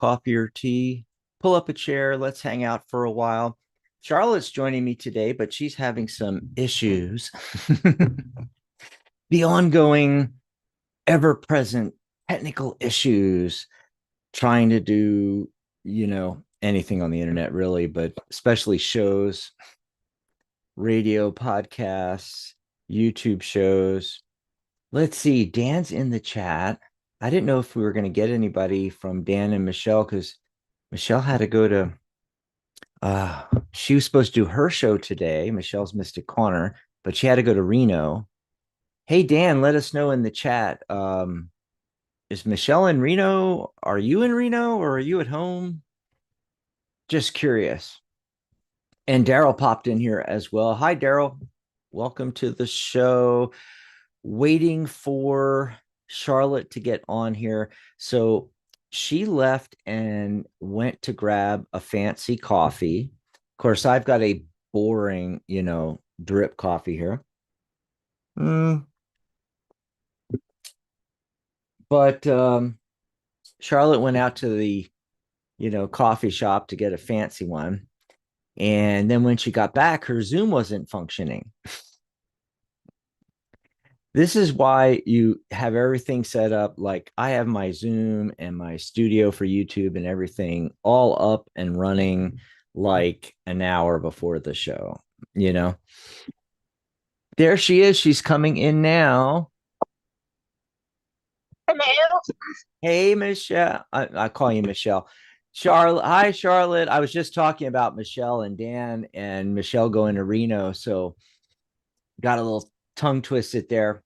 coffee or tea, pull up a chair. Let's hang out for a while. Charlotte's joining me today, but she's having some issues. The ongoing, ever present technical issues trying to do, anything on the internet, really, but especially shows, radio, podcasts, YouTube shows. Let's see. Dan's in the chat. I didn't know if we were going to get anybody from Dan and Michelle because Michelle had to go to she was supposed to do her show today, Michelle's Mystic Corner, but she had to go to Reno. Hey Dan, let us know in the chat. Is Michelle in Reno? Are you in Reno or are you at home? Just curious. And Daryl popped in here as well. Hi, Daryl. Welcome to the show. Waiting for Charlotte to get on here. So she left and went to grab a fancy coffee. Of course, I've got a boring, drip coffee here. But Charlotte went out to the, coffee shop to get a fancy one. And then when she got back, her Zoom wasn't functioning. This is why you have everything set up. Like I have my Zoom and my studio for YouTube and everything all up and running like an hour before the show, you know. There she is. She's coming in now. Hello. Hey, Michelle. I call you Michelle. Charlotte. Hi, Charlotte. I was just talking about Michelle and Dan and Michelle going to Reno. So got a little tongue twisted there.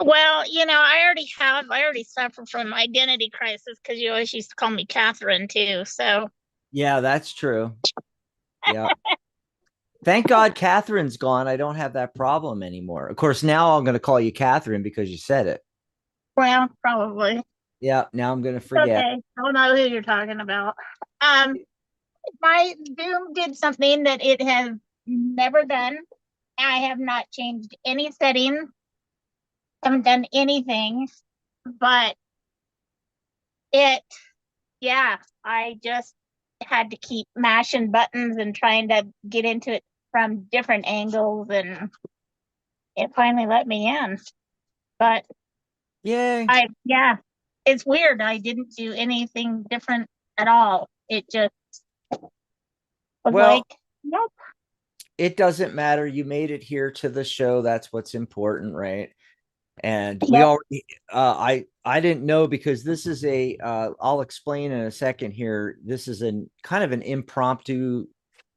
Well, I already suffer from identity crisis because you always used to call me Catherine too. So, Yeah, that's true. Yeah. Thank God Catherine's gone. I don't have that problem anymore. Of course, now I'm going to call you Catherine because you said it. well, probably. Yeah, now I'm going to forget. Okay. I don't know who you're talking about. Um, my Zoom did something that it has never done. I have not changed any settings, haven't done anything, but it, yeah, I just had to keep mashing buttons and trying to get into it from different angles, and it finally let me in. But Yay. yeah, it's weird. I didn't do anything different at all. It just was Well, like, nope. it doesn't matter. You made it here to the show. That's what's important, right? And we Yep. already I didn't know because this is a I'll explain in a second here. This is a kind of an impromptu,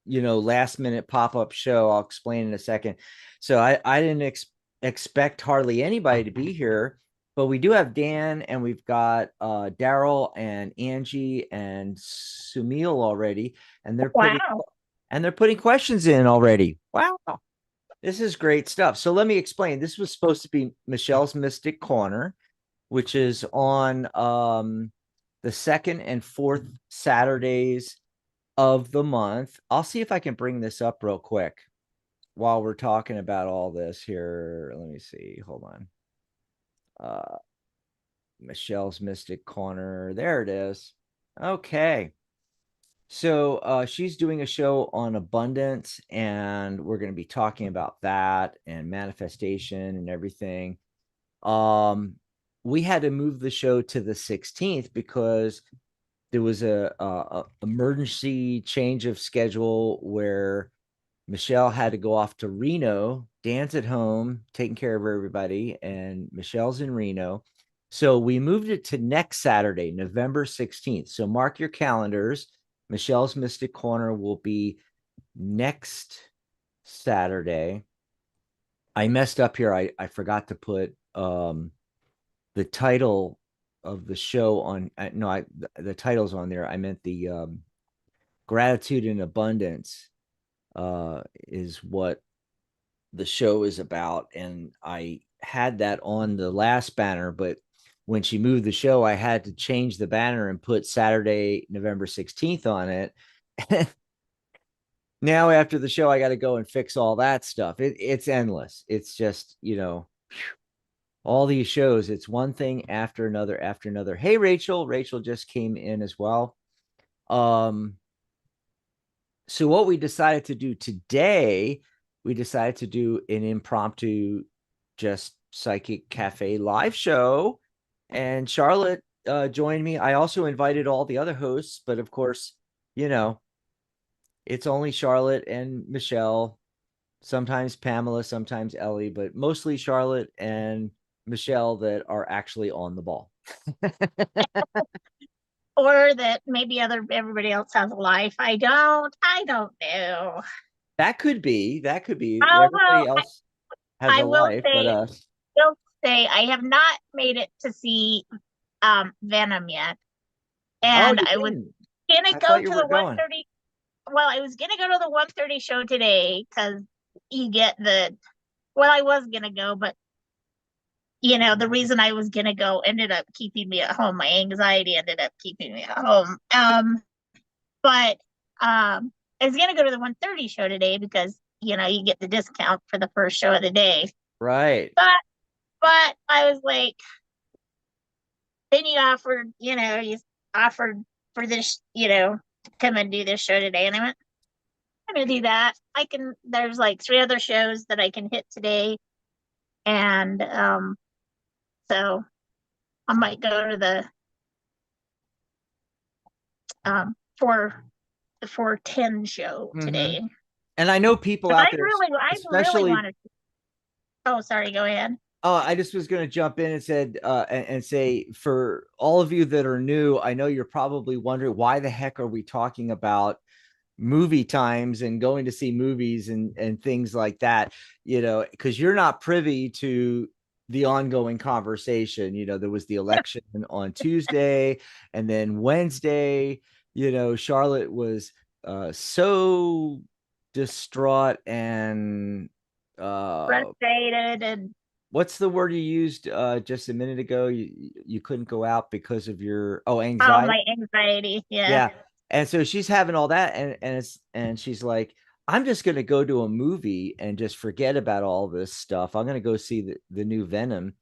last minute pop-up show. I'll explain in a second. So I didn't expect hardly anybody to be here, but we do have Dan and we've got Daryl and Angie and Sumil already, and Wow. they're putting questions in already. Wow. This is great stuff. So let me explain. This was supposed to be Michelle's Mystic Corner, which is on the second and fourth Saturdays of the month. I'll see if I can bring this up real quick while we're talking about all this here. Let me see. Hold on. Michelle's Mystic Corner. There it is. Okay. So she's doing a show on abundance, and we're going to be talking about that and manifestation and everything. Um, we had to move the show to the 16th because there was a emergency change of schedule where Michelle had to go off to Reno. Dan's at home taking care of everybody, and Michelle's in Reno. So we moved it to next Saturday, November 16th. So mark your calendars. Michelle's Mystic Corner will be next Saturday. I messed up here. I forgot to put the title of the show on. No, the title's on there. I meant the gratitude and abundance is what the show is about, and I had that on the last banner, but when she moved the show, I had to change the banner and put Saturday, November 16th on it. Now after the show, I got to go and fix all that stuff. It's endless. It's just, all these shows. It's one thing after another after another. Hey, Rachel. Rachel just came in as well. Um, so what we decided to do today, we decided to do an impromptu, just psychic cafe live show, and Charlotte joined me. I also invited all the other hosts, but of course, you know, it's only Charlotte and Michelle, sometimes Pamela, sometimes Ellie, but mostly Charlotte and Michelle that are actually on the ball. Or that maybe everybody else has a life. I don't know. That could be. That could be. Although Everybody else has I a will life, but say, us. will say I have not made it to see Venom yet. Oh, And you I was didn't. gonna I go thought you to were the going. 1:30. Well, I was gonna go to the 1:30 show today because you get the well, I was gonna go, but the reason I was gonna go ended up keeping me at home. My anxiety ended up keeping me at home. But I was gonna go to the 1:30 show today because you get the discount for the first show of the day. Right. But I was like, then you offered for this, to come and do this show today, and I went, I'm gonna do that. There's like three other shows that I can hit today, and so I might go to for the 4:10 show Mm-hmm. today. And I know people Because out there, I really especially. wanted. Oh, sorry. Go ahead. Oh, I just was going to jump in and said and say for all of you that are new, I know you're probably wondering why the heck are we talking about movie times and going to see movies and things like that, because you're not privy to the ongoing conversation. There was the election on Tuesday, and then Wednesday, Charlotte was so distraught and Frustrated and what's the word you used just a minute ago? You couldn't go out because of your oh, anxiety. my anxiety. Yeah. Yeah. And so she's having all that, and she's like, I'm just gonna go to a movie and just forget about all this stuff. I'm gonna go see the new Venom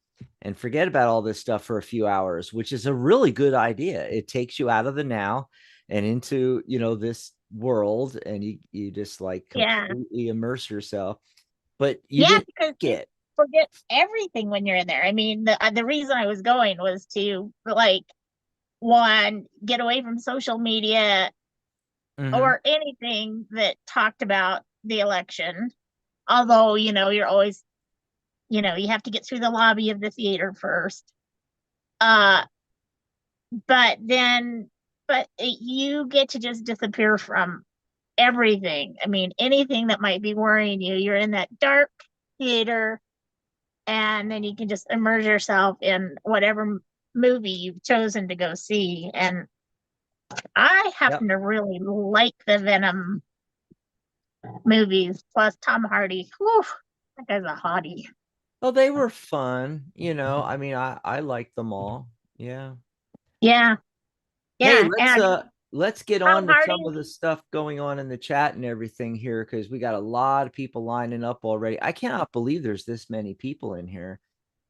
and forget about all this stuff for a few hours, which is a really good idea. It takes you out of the now and into, this world, and you just like Yeah. completely immerse yourself. But you Yeah. didn't Because you get. forget everything when you're in there. I mean, the reason I was going was to like one get away from social media Mm-hmm. or anything that talked about the election. Although, you're always, you have to get through the lobby of the theater first. Uh, but then, you get to just disappear from everything. I mean, anything that might be worrying you, you're in that dark theater, and then you can just immerse yourself in whatever movie you've chosen to go see. And I Yep. happen to really like the Venom movies, plus Tom Hardy. Whew, that guy's a hottie. Well, they were fun. I mean, I liked them all. Yeah. Yeah, Hey, yeah. And let's get Tom on to Hardy, some of the stuff going on in the chat and everything here, because we got a lot of people lining up already. I cannot believe there's this many people in here.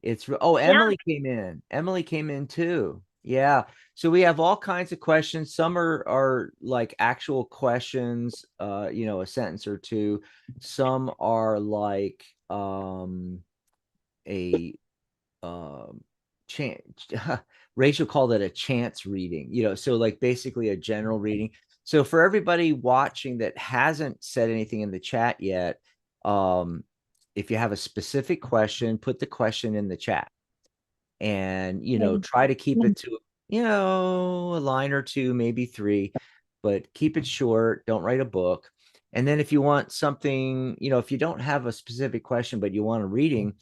yeah, Emily came in. Emily came in too. Yeah. So we have all kinds of questions. Some are like actual questions, a sentence or two. Some are like a chance. Rachel called it a chance reading, so like basically a general reading. So for everybody watching that hasn't said anything in the chat yet, um, if you have a specific question, put the question in the chat, and try to keep it to a line or two, maybe three, but keep it short. Don't write a book. And then if you want something, if you don't have a specific question but you want a reading,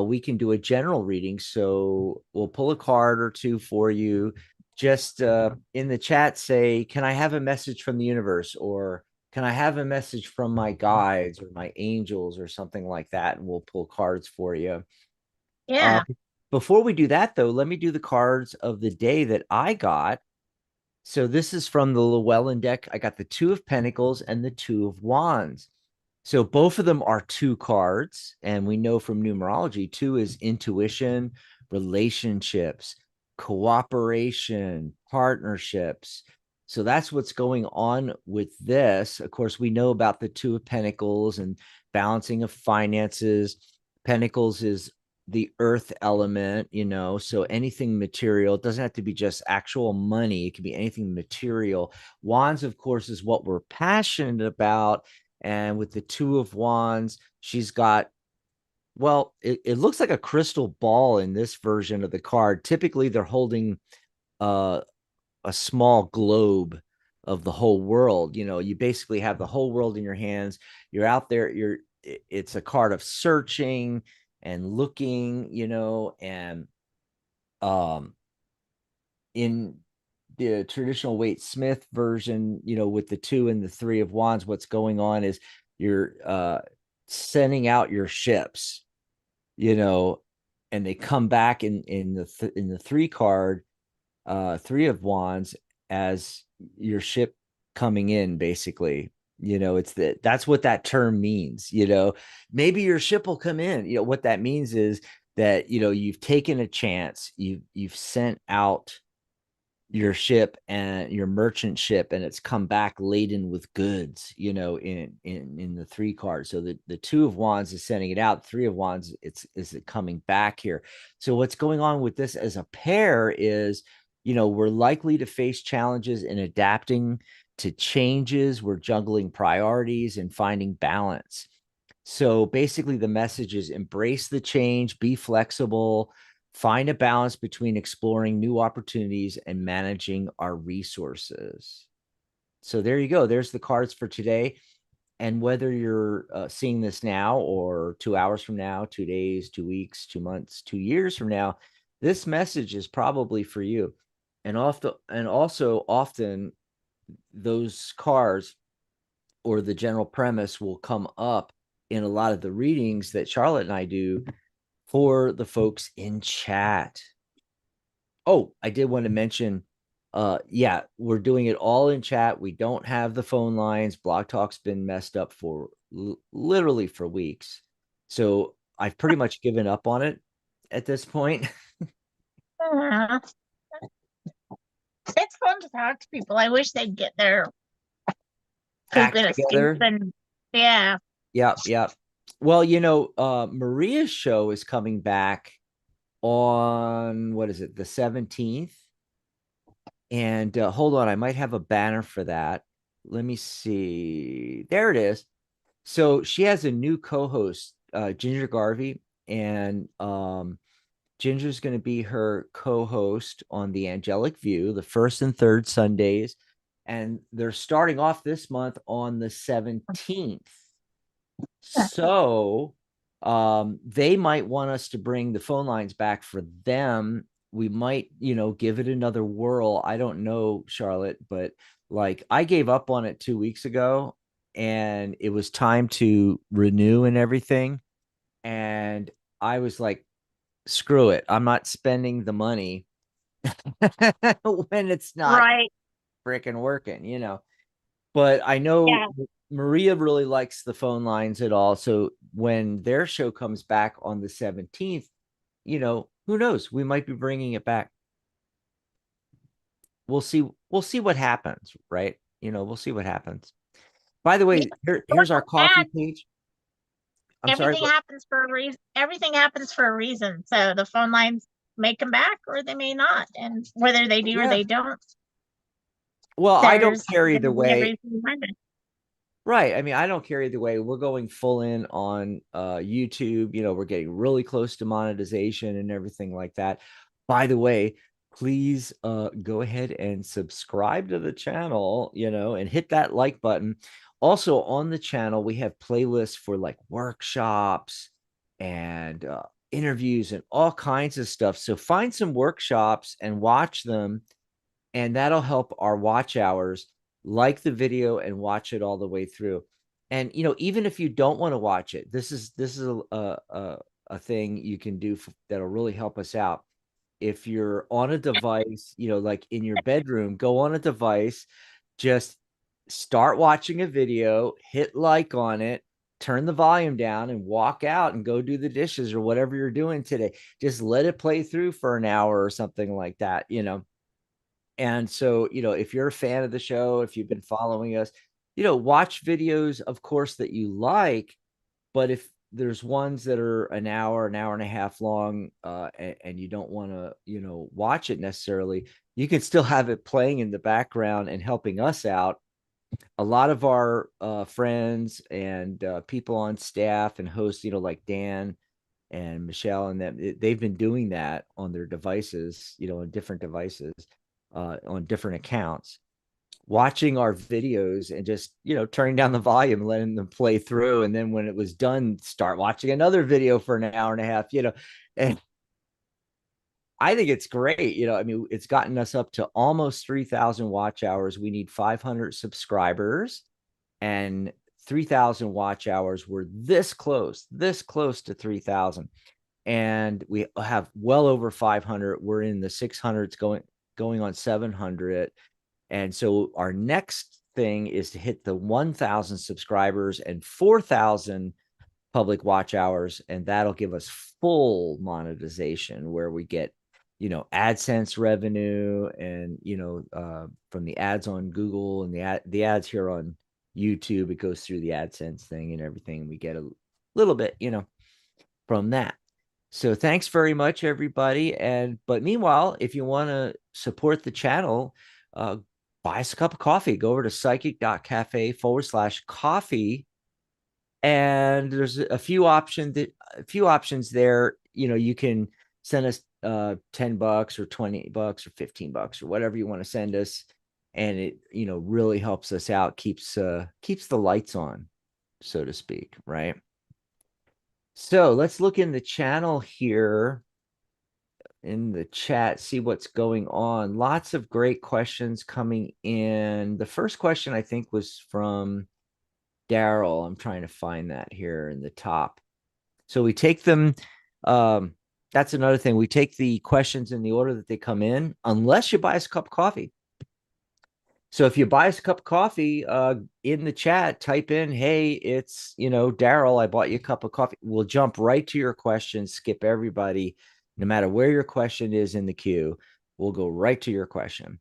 we can do a general reading. So we'll pull a card or two for you. Just in the chat, say, can I have a message from the universe, or can I have a message from my guides or my angels or something like that, and we'll pull cards for you. uh, yeah, Before we do that, though, let me do the cards of the day that I got. So this is from the Llewellyn deck. I got the Two of Pentacles and the Two of Wands. So both of them are two cards, and we know from numerology, two is intuition, relationships, cooperation, partnerships. So that's what's going on with this. Of course, we know about the Two of Pentacles and balancing of finances. Pentacles is the earth element, so anything material. It doesn't have to be just actual money, it can be anything material. Wands, of course, is what we're passionate about. And with the Two of Wands, she's got, well, it looks like a crystal ball in this version of the card. Typically, they're holding uh, a small globe of the whole world. You basically have the whole world in your hands. You're out there. It's a card of searching and looking, and um, in the traditional Waite Smith version, with the Two and the Three of Wands, what's going on is you're sending out your ships, and they come back in the three card, Three of Wands, as your ship coming in, basically. It's that's what that term means. Maybe your ship will come in. What that means is that you've taken a chance, you've sent out your ship and your merchant ship, and it's come back laden with goods, in the three cards. So the Two of Wands is sending it out. Three of Wands, is it coming back here. So what's going on with this as a pair is, we're likely to face challenges in adapting to changes. We're juggling priorities and finding balance. So basically, the message is embrace the change, be flexible, find a balance between exploring new opportunities and managing our resources. So there you go. There's the cards for today. And whether you're seeing this now or 2 hours from now, 2 days, 2 weeks, 2 months, 2 years from now, this message is probably for you. And also often those cards or the general premise will come up in a lot of the readings that Charlotte and I do for the folks in chat. Oh, I did want to mention, yeah, we're doing it all in chat. We don't have the phone lines. Blog Talk's been messed up for literally for weeks. So I've pretty much given up on it at this point. Uh, it's fun to talk to people. I wish they'd get their poop Act in a scoop together. and yeah. Yeah, yeah. Well, Maria's show is coming back on, what is it, the 17th? And hold on, I might have a banner for that. Let me see. There it is. So she has a new co-host, Ginger Garvey, and Ginger's going to be her co-host on the Angelic View, the first and third Sundays, and they're starting off this month on the 17th. So they might want us to bring the phone lines back for them. We might, give it another whirl. I don't know, Charlotte, but like I gave up on it 2 weeks ago, and it was time to renew and everything. And I was like, screw it. I'm not spending the money when it's not Right. freaking working. But I know Yeah. Maria really likes the phone lines at all. So when their show comes back on the 17th, who knows? We might be bringing it back. We'll see. We'll see what happens, right? We'll see what happens. By the Yeah. way, here's our coffee And page. I'm sorry. everything happens for a reason. Everything happens for a reason. So the phone lines may come back or they may not. And whether they do or Yeah. they don't, Well, I don't there's care going either to be a way. reason behind it. Right. I mean, I don't care either way. We're going full in on YouTube. We're getting really close to monetization and everything like that. By the way, please go ahead and subscribe to the channel, and hit that like button. Also on the channel, we have playlists for like workshops and interviews and all kinds of stuff. So find some workshops and watch them, and that'll help our watch hours. Like the video and watch it all the way through. And even if you don't want to watch it, this is a thing you can do that'll really help us out. If you're on a device, like in your bedroom, go on a device, just start watching a video, hit like on it, turn the volume down and walk out and go do the dishes or whatever you're doing today. Just let it play through for an hour or something like that, you know. And so, you know, if you're a fan of the show, if you've been following us, you know, watch videos, of course, that you like. But if there's ones that are an hour and a half long, and you don't want to, you know, watch it necessarily, you can still have it playing in the background and helping us out. A lot of our friends and people on staff and hosts, you know, like Dan and Michelle and them, they've been doing that on their devices, you know, on different devices, on different accounts, watching our videos and just, you know, turning down the volume, letting them play through. And then when it was done, start watching another video for an hour and a half, you know. And I think it's great. You know, I mean, it's gotten us up to almost 3,000 watch hours. We need 500 subscribers, and 3,000 watch hours. We're this close to 3,000. And we have well over 500. We're in the 600s, going on 700. And so our next thing is to hit the 1,000 subscribers and 4,000 public watch hours, and that'll give us full monetization where we get, you know, AdSense revenue, and, you know, from the ads on Google and the ads here on YouTube, it goes through the AdSense thing and everything. We get a little bit, you know, from that. So thanks very much, everybody. But meanwhile, if you want to support the channel, buy us a cup of coffee. Go over to psychic.cafe/coffee. And there's a few options there. You know, you can send us $10 or $20 or $15 or whatever you want to send us. And it, you know, really helps us out, keeps the lights on, so to speak, right? So let's look in the channel here, in the chat, see what's going on. Lots of great questions coming in. The first question, I think, was from Daryl. I'm trying to find that here in the top. So we take them. That's another thing. We take the questions in the order that they come in, unless you buy us a cup of coffee. So if you buy us a cup of coffee, in the chat, type in, hey, it's, you know, Daryl, I bought you a cup of coffee. We'll jump right to your question, skip everybody, no matter where your question is in the queue. We'll go right to your question.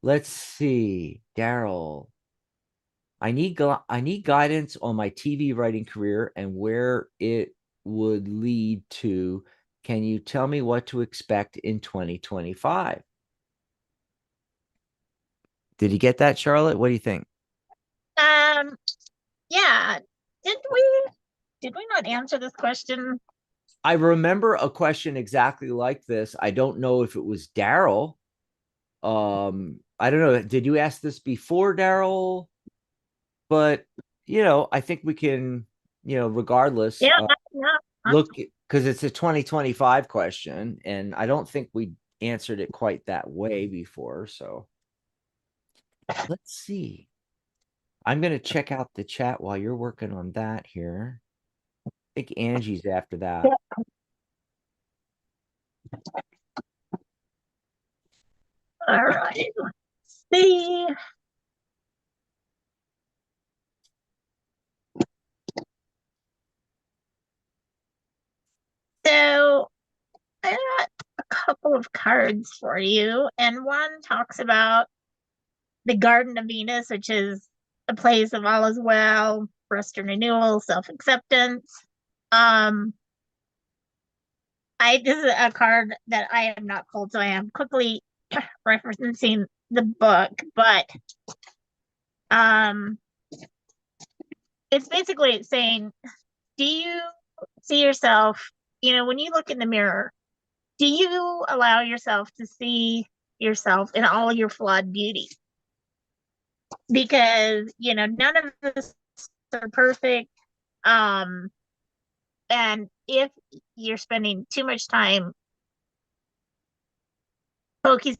Let's see, Daryl. I need guidance on my TV writing career and where it would lead to. Can you tell me what to expect in 2025? Did you get that, Charlotte? What do you think? Yeah. Did we not answer this question? I remember a question exactly like this. I don't know if it was Daryl. I don't know. Did you ask this before, Daryl? But, you know, I think we can, you know, regardless, Yeah, yeah. look, because it's a 2025 question, and I don't think we answered it quite that way before. So let's see. I'm going to check out the chat while you're working on that here. I think Angie's after that. All right. Let's see. So I got a couple of cards for you, and one talks about the Garden of Venus, which is a place of all is well, rest and renewal, self-acceptance. Um, this is a card that I have not pulled, so I am quickly referencing the book, but um, it's basically saying, do you see yourself, you know, when you look in the mirror, do you allow yourself to see yourself in all your flawed beauty? Because, you know, none of us are perfect. Um, and if you're spending too much time focusing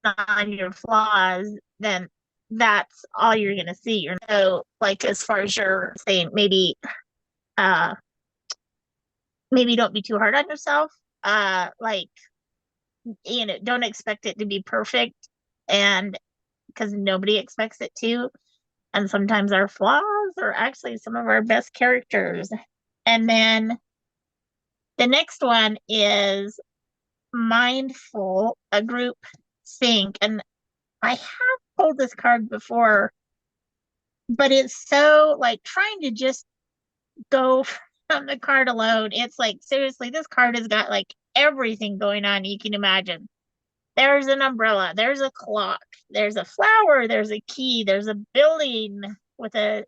on your flaws, then that's all you're gonna see. You're so, like, as far as you're saying, uh maybe don't be too hard on yourself. Like, you know, don't expect it to be perfect. and because nobody expects it to. And sometimes our flaws are actually some of our best characters. And then the next one is mindful, a group think. And I have pulled this card before, but it's so like trying to just go from the card alone. It's like, seriously, this card has got like everything going on you can imagine. There's an umbrella, there's a clock, there's a flower, there's a key, there's a building with a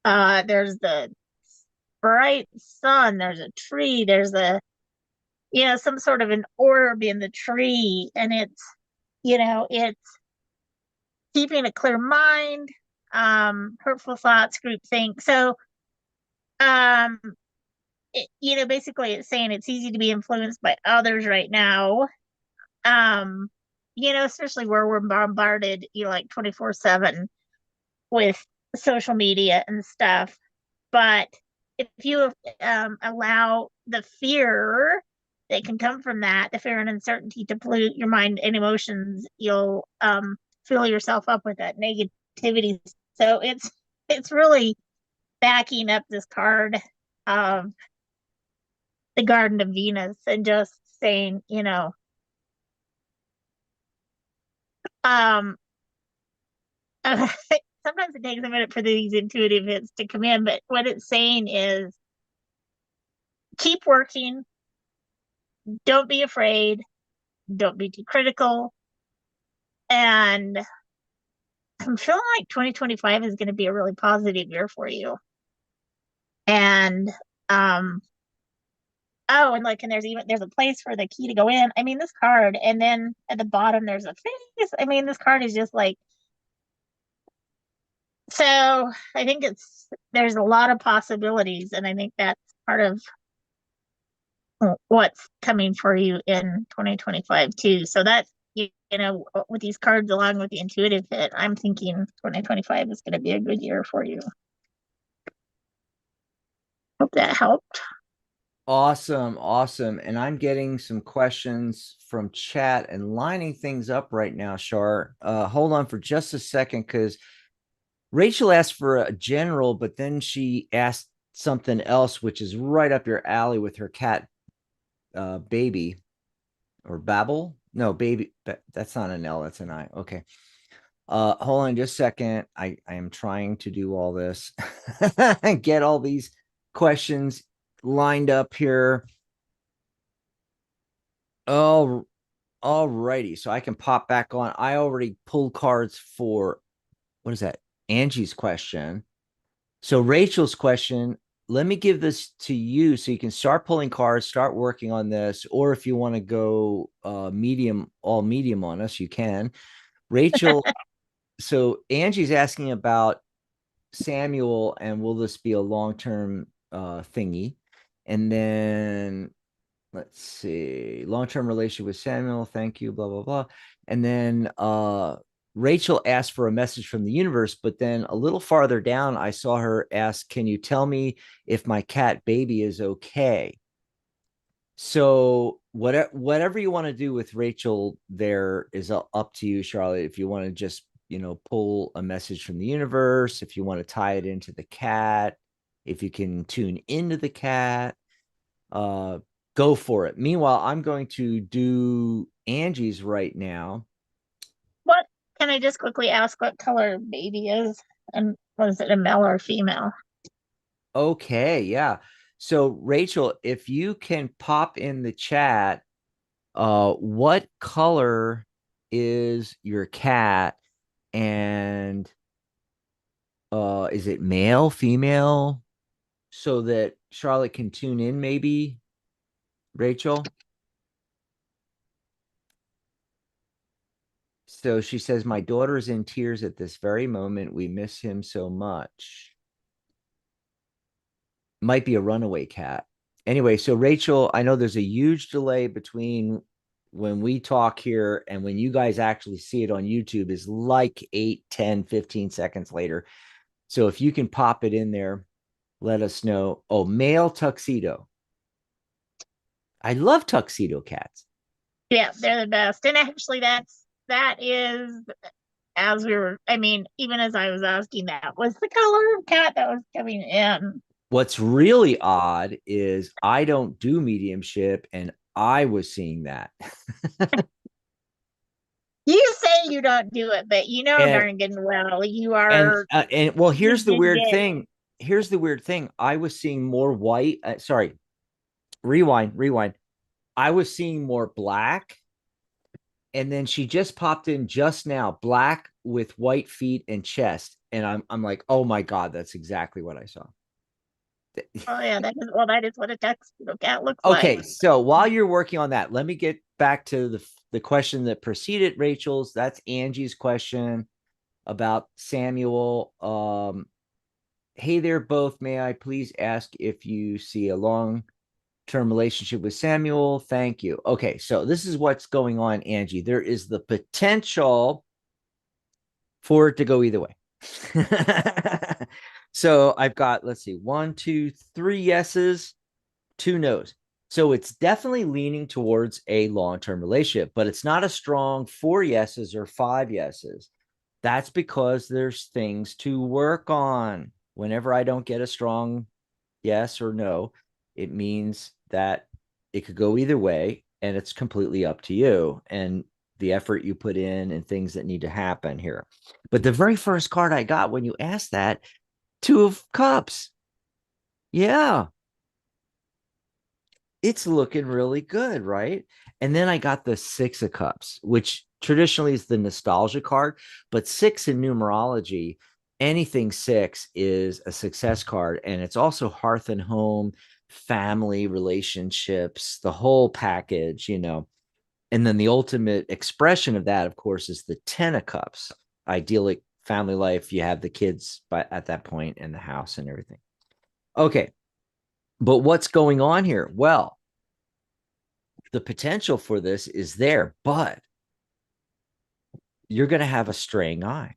there's the bright sun, there's a tree, there's a some sort of an orb in the tree, and it's keeping a clear mind, hurtful thoughts, group think. So um basically it's saying it's easy to be influenced by others right now. um Especially where we're bombarded, 24/7 with social media and stuff. But if you allow the fear that can come from that, the fear and uncertainty, to pollute your mind and emotions, you'll fill yourself up with that negativity. So it's really backing up this card of the Garden of Venus and just saying, um, sometimes it takes a minute for these intuitive hits to come in, but what it's saying is keep working, don't be afraid, don't be too critical. And I'm feeling like 2025 is going to be a really positive year for you. And um and there's a place for the key to go in. I mean, this card, and then at the bottom there's a face. I mean, this card is just like, so I think there's a lot of possibilities, and I think that's part of what's coming for you in 2025 too. So that, with these cards along with the intuitive hit, I'm thinking 2025 is going to be a good year for you. Hope that helped. Awesome, awesome. And I'm getting some questions from chat and lining things up right now, Shar. Hold on for just a second, because Rachel asked for a general, but then she asked something else, which is right up your alley with her cat, baby, or Babel. No, baby. That's not an L. That's an I. Okay. Hold on just a second. I am trying to do all this and get all these questions lined up here. Oh, all righty. So I can pop back on. I already pulled cards for, what is that? Angie's question. So Rachel's question, let me give this to you so you can start pulling cards, start working on this. Or if you want to go medium on us, you can. Rachel, so Angie's asking about Samuel and will this be a long-term thingy? And then let's see, long-term relationship with Samuel, thank you, blah blah blah. And then Rachel asked for a message from the universe, but then a little farther down I saw her ask, can you tell me if my cat baby is okay? So whatever you want to do with Rachel there is up to you, Charlotte. If you want to just pull a message from the universe, if you want to tie it into the cat, if you can tune into the cat, uh go for it. Meanwhile, I'm going to do Angie's right now. What can I just quickly ask what color baby is? And was it a male or female? Okay, yeah. So Rachel, if you can pop in the chat, what color is your cat? And is it male, female? So that Charlotte can tune in, maybe, Rachel. So she says, my daughter's in tears at this very moment. We miss him so much. Might be a runaway cat. Anyway, so Rachel, I know there's a huge delay between when we talk here and when you guys actually see it on YouTube, is like 8, 10, 15 seconds later. So if you can pop it in there, let us know. Oh, male tuxedo. I love tuxedo cats. Yeah, they're the best. And actually, that's that is, as we were, I mean, even as I was asking, that was the color of cat that was coming in. What's really odd is I don't do mediumship, and I was seeing that. You say you don't do it, but you know and darn good and well and well, you here's the did weird get. thing. Here's the weird thing. I was seeing more white. Sorry, rewind. I was seeing more black, and then she just popped in just now, black with white feet and chest, and I'm like, oh my god, that's exactly what I saw. Oh yeah, that is what a tuxedo cat looks like. Okay, so while you're working on that, let me get back to the question that preceded Rachel's. That's Angie's question about Samuel. Hey there, both. May I please ask if you see a long-term relationship with Samuel? Thank you. Okay, so this is what's going on, Angie. There is the potential for it to go either way. So I've got, let's see, 1, 2, 3 yeses, 2 no's. So it's definitely leaning towards a long-term relationship, but it's not a strong 4 yeses or 5 yeses. That's because there's things to work on. Whenever I don't get a strong yes or no, it means that it could go either way, and it's completely up to you and the effort you put in and things that need to happen here. But the very first card I got when you asked that, 2 of Cups. Yeah, it's looking really good, right? And then I got the 6 of Cups, which traditionally is the nostalgia card, but 6 in numerology, anything 6 is a success card. And it's also hearth and home, family relationships, the whole package. And then the ultimate expression of that, of course, is the 10 of Cups, idyllic family life. You have the kids at that point in the house and everything. Okay. But what's going on here? Well, the potential for this is there, but you're going to have a straying eye.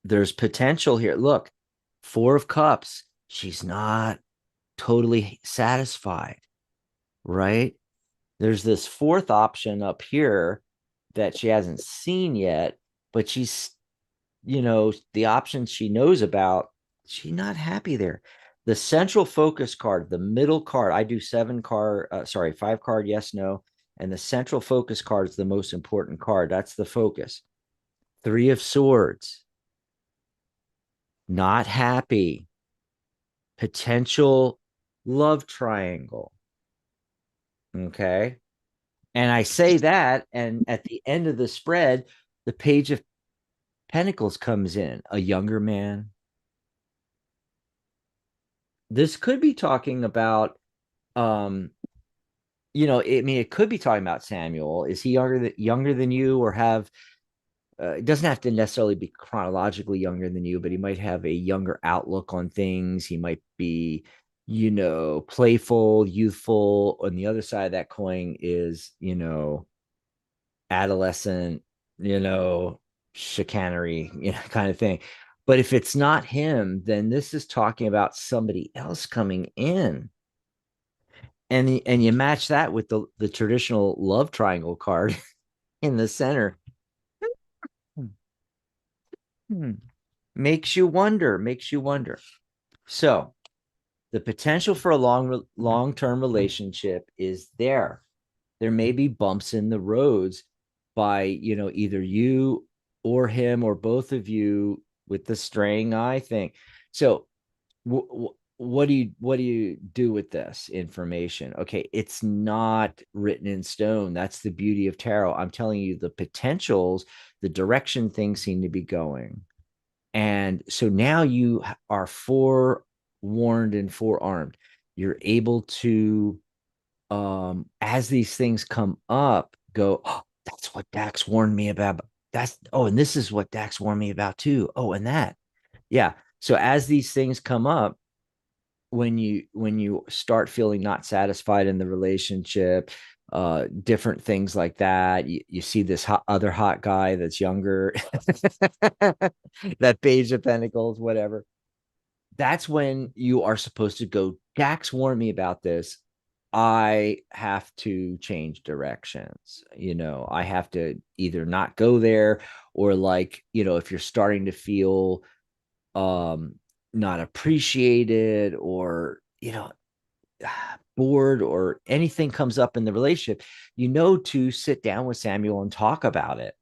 There's potential here. Look, 4 of Cups. She's not totally satisfied, right? There's this fourth option up here that she hasn't seen yet, but the options she knows about, she's not happy there. The central focus card, the middle card, I do 5 card, yes, no. And the central focus card is the most important card. That's the focus. 3 of Swords, not happy, potential love triangle. Okay. And I say that, and at the end of the spread, the Page of Pentacles comes in, a younger man. This could be talking about it could be talking about Samuel. Is he younger than you, or have it doesn't have to necessarily be chronologically younger than you, but he might have a younger outlook on things. He might be, playful, youthful. On the other side of that coin is, adolescent, chicanery, kind of thing. But if it's not him, then this is talking about somebody else coming in. And you match that with the traditional love triangle card in the center. Hmm. Makes you wonder. So the potential for a long-term relationship is there. There may be bumps in the roads by, either you or him or both of you with the straying eye thing. So what do you do with this information? Okay, it's not written in stone. That's the beauty of tarot. I'm telling you the potentials, the direction things seem to be going. And so now you are forewarned and forearmed. You're able to, as these things come up, go, oh, that's what Dax warned me about. And this is what Dax warned me about too. Oh, and that. Yeah. So as these things come up, when you start feeling not satisfied in the relationship, different things like that, you see this other hot guy that's younger, that Page of Pentacles, whatever. That's when you are supposed to go, Dax warned me about this. I have to change directions. I have to either not go there, or like, if you're starting to feel um not appreciated, or bored, or anything comes up in the relationship, to sit down with Samuel and talk about it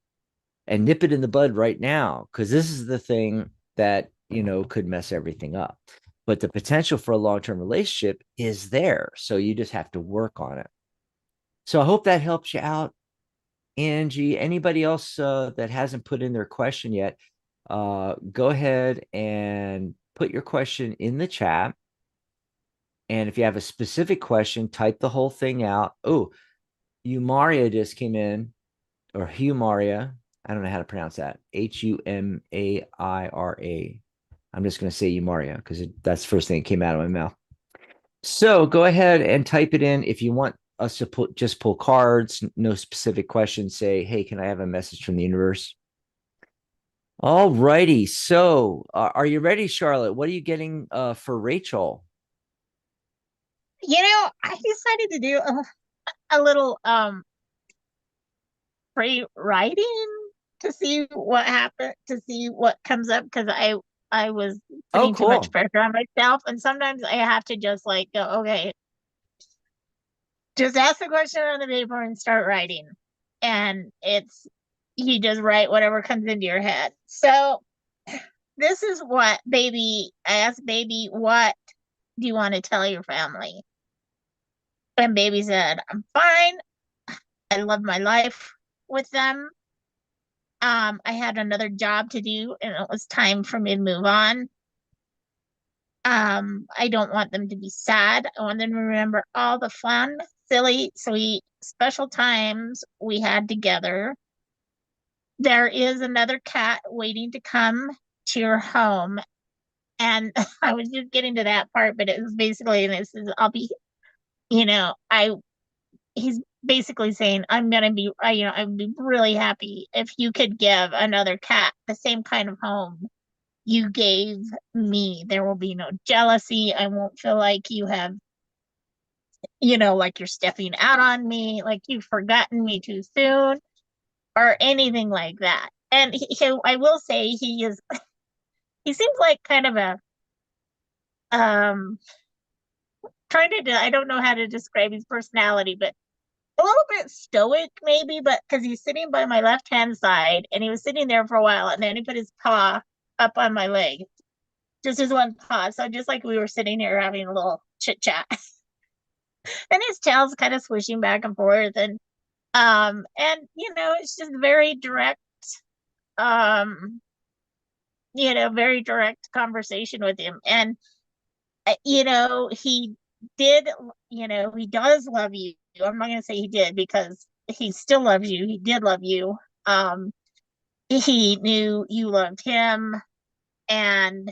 and nip it in the bud right now, because this is the thing that could mess everything up. But the potential for a long-term relationship is there, so you just have to work on it. So I hope that helps you out, Angie. Anybody else that hasn't put in their question yet, go ahead and put your question in the chat. And if you have a specific question, type the whole thing out. Oh, Humaria just came in, or Humaria. I don't know how to pronounce that. Humaira. I'm just going to say Humaria because that's the first thing that came out of my mouth. So go ahead and type it in. If you want us to just pull cards, no specific questions, say, hey, can I have a message from the universe? All righty. So are you ready, Charlotte? What are you getting for Rachel? I decided to do a little free writing to see what happened, to see what comes up, because I was Oh, putting too much cool. pressure on myself, and sometimes I have to just like go, okay, just ask the question on the paper and start writing. And you just write whatever comes into your head. So this is what I asked baby, what do you want to tell your family? And baby said, I'm fine. I love my life with them. I had another job to do and it was time for me to move on. I don't want them to be sad. I want them to remember all the fun, silly, sweet, special times we had together. There is another cat waiting to come to your home. And I was just getting to that part, but it was basically, and this is, I'll be, I, he's basically saying, I'm going to be, I'd be really happy if you could give another cat the same kind of home you gave me. There will be no jealousy. I won't feel like you have, like you're stepping out on me, like you've forgotten me too soon, or anything like that. And I will say he seems like kind of a, um, I don't know how to describe his personality, but a little bit stoic maybe, but because he's sitting by my left hand side and he was sitting there for a while and then he put his paw up on my leg, just his one paw. So just like we were sitting here having a little chit chat. And his tail's kind of swishing back and forth, and it's just very direct, um very direct conversation with him. And he did, he does love you. I'm not going to say he did because he still loves you. He did love you. um he knew you loved him. and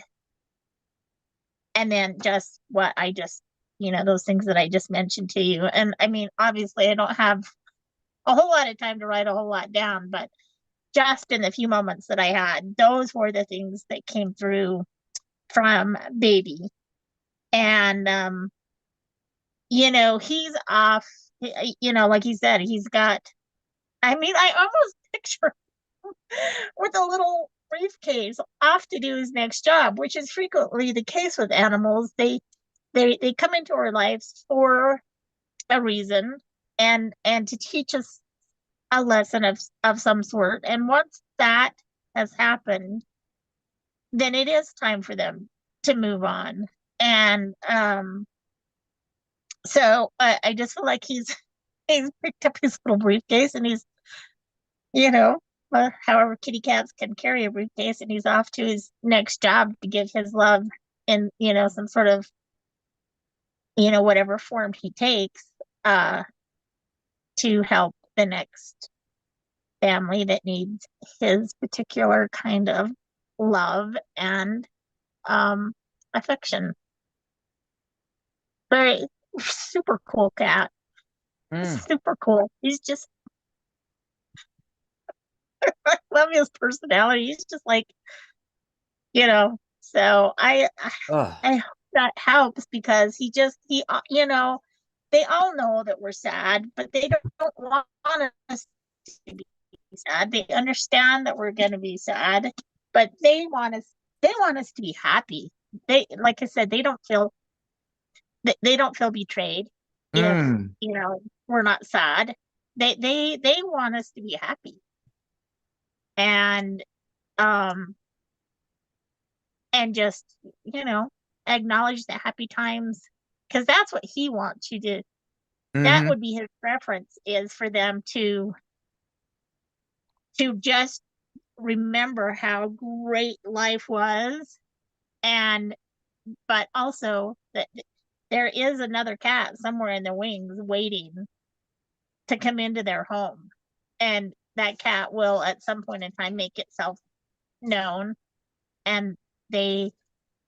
and then just what I just, those things that I just mentioned to you. And I mean, obviously I don't have a whole lot of time to write a whole lot down, but just in the few moments that I had, those were the things that came through from baby. And he's off, like he said, he's got, I mean, I almost picture with a little briefcase off to do his next job, which is frequently the case with animals. They come into our lives for a reason, and to teach us a lesson of some sort. And once that has happened, then it is time for them to move on. And so I just feel like he's picked up his little briefcase and he's, you know, however kitty cats can carry a briefcase, and he's off to his next job to give his love in, some sort of, whatever form he takes, uh, to help the next family that needs his particular kind of love and um affection. Very super cool cat. Mm. Super cool. He's just I love his personality. He's just like, so I Oh, I hope that helps because he they all know that we're sad, but they don't want us to be sad. They understand that we're going to be sad, but they want us to be happy. They, like I said, they don't feel betrayed if, Mm, you know, we're not sad. They want us to be happy. And um and just, you know, acknowledge the happy times, because that's what he wants you to, that hmm would be his preference, is for them to just remember how great life was, and but also that there is another cat somewhere in the wings waiting to come into their home, and that cat will at some point in time make itself known, and they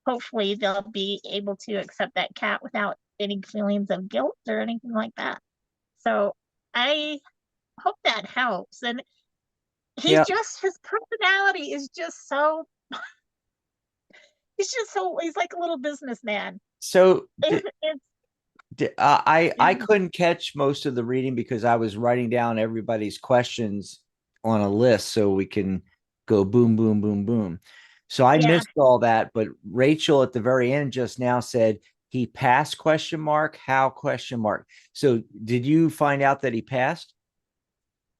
hopefully they'll be able to accept that cat without any feelings of guilt or anything like that. So I hope that helps. And he's yeah. just, his personality is just so, he's just so, he's like a little businessman. So It's I yeah, couldn't catch most of the reading because I was writing down everybody's questions on a list so we can go boom, boom, boom, boom. So I yeah. missed all that, but Rachel at the very end just now said he passed question mark, how question mark. So did you find out that he passed?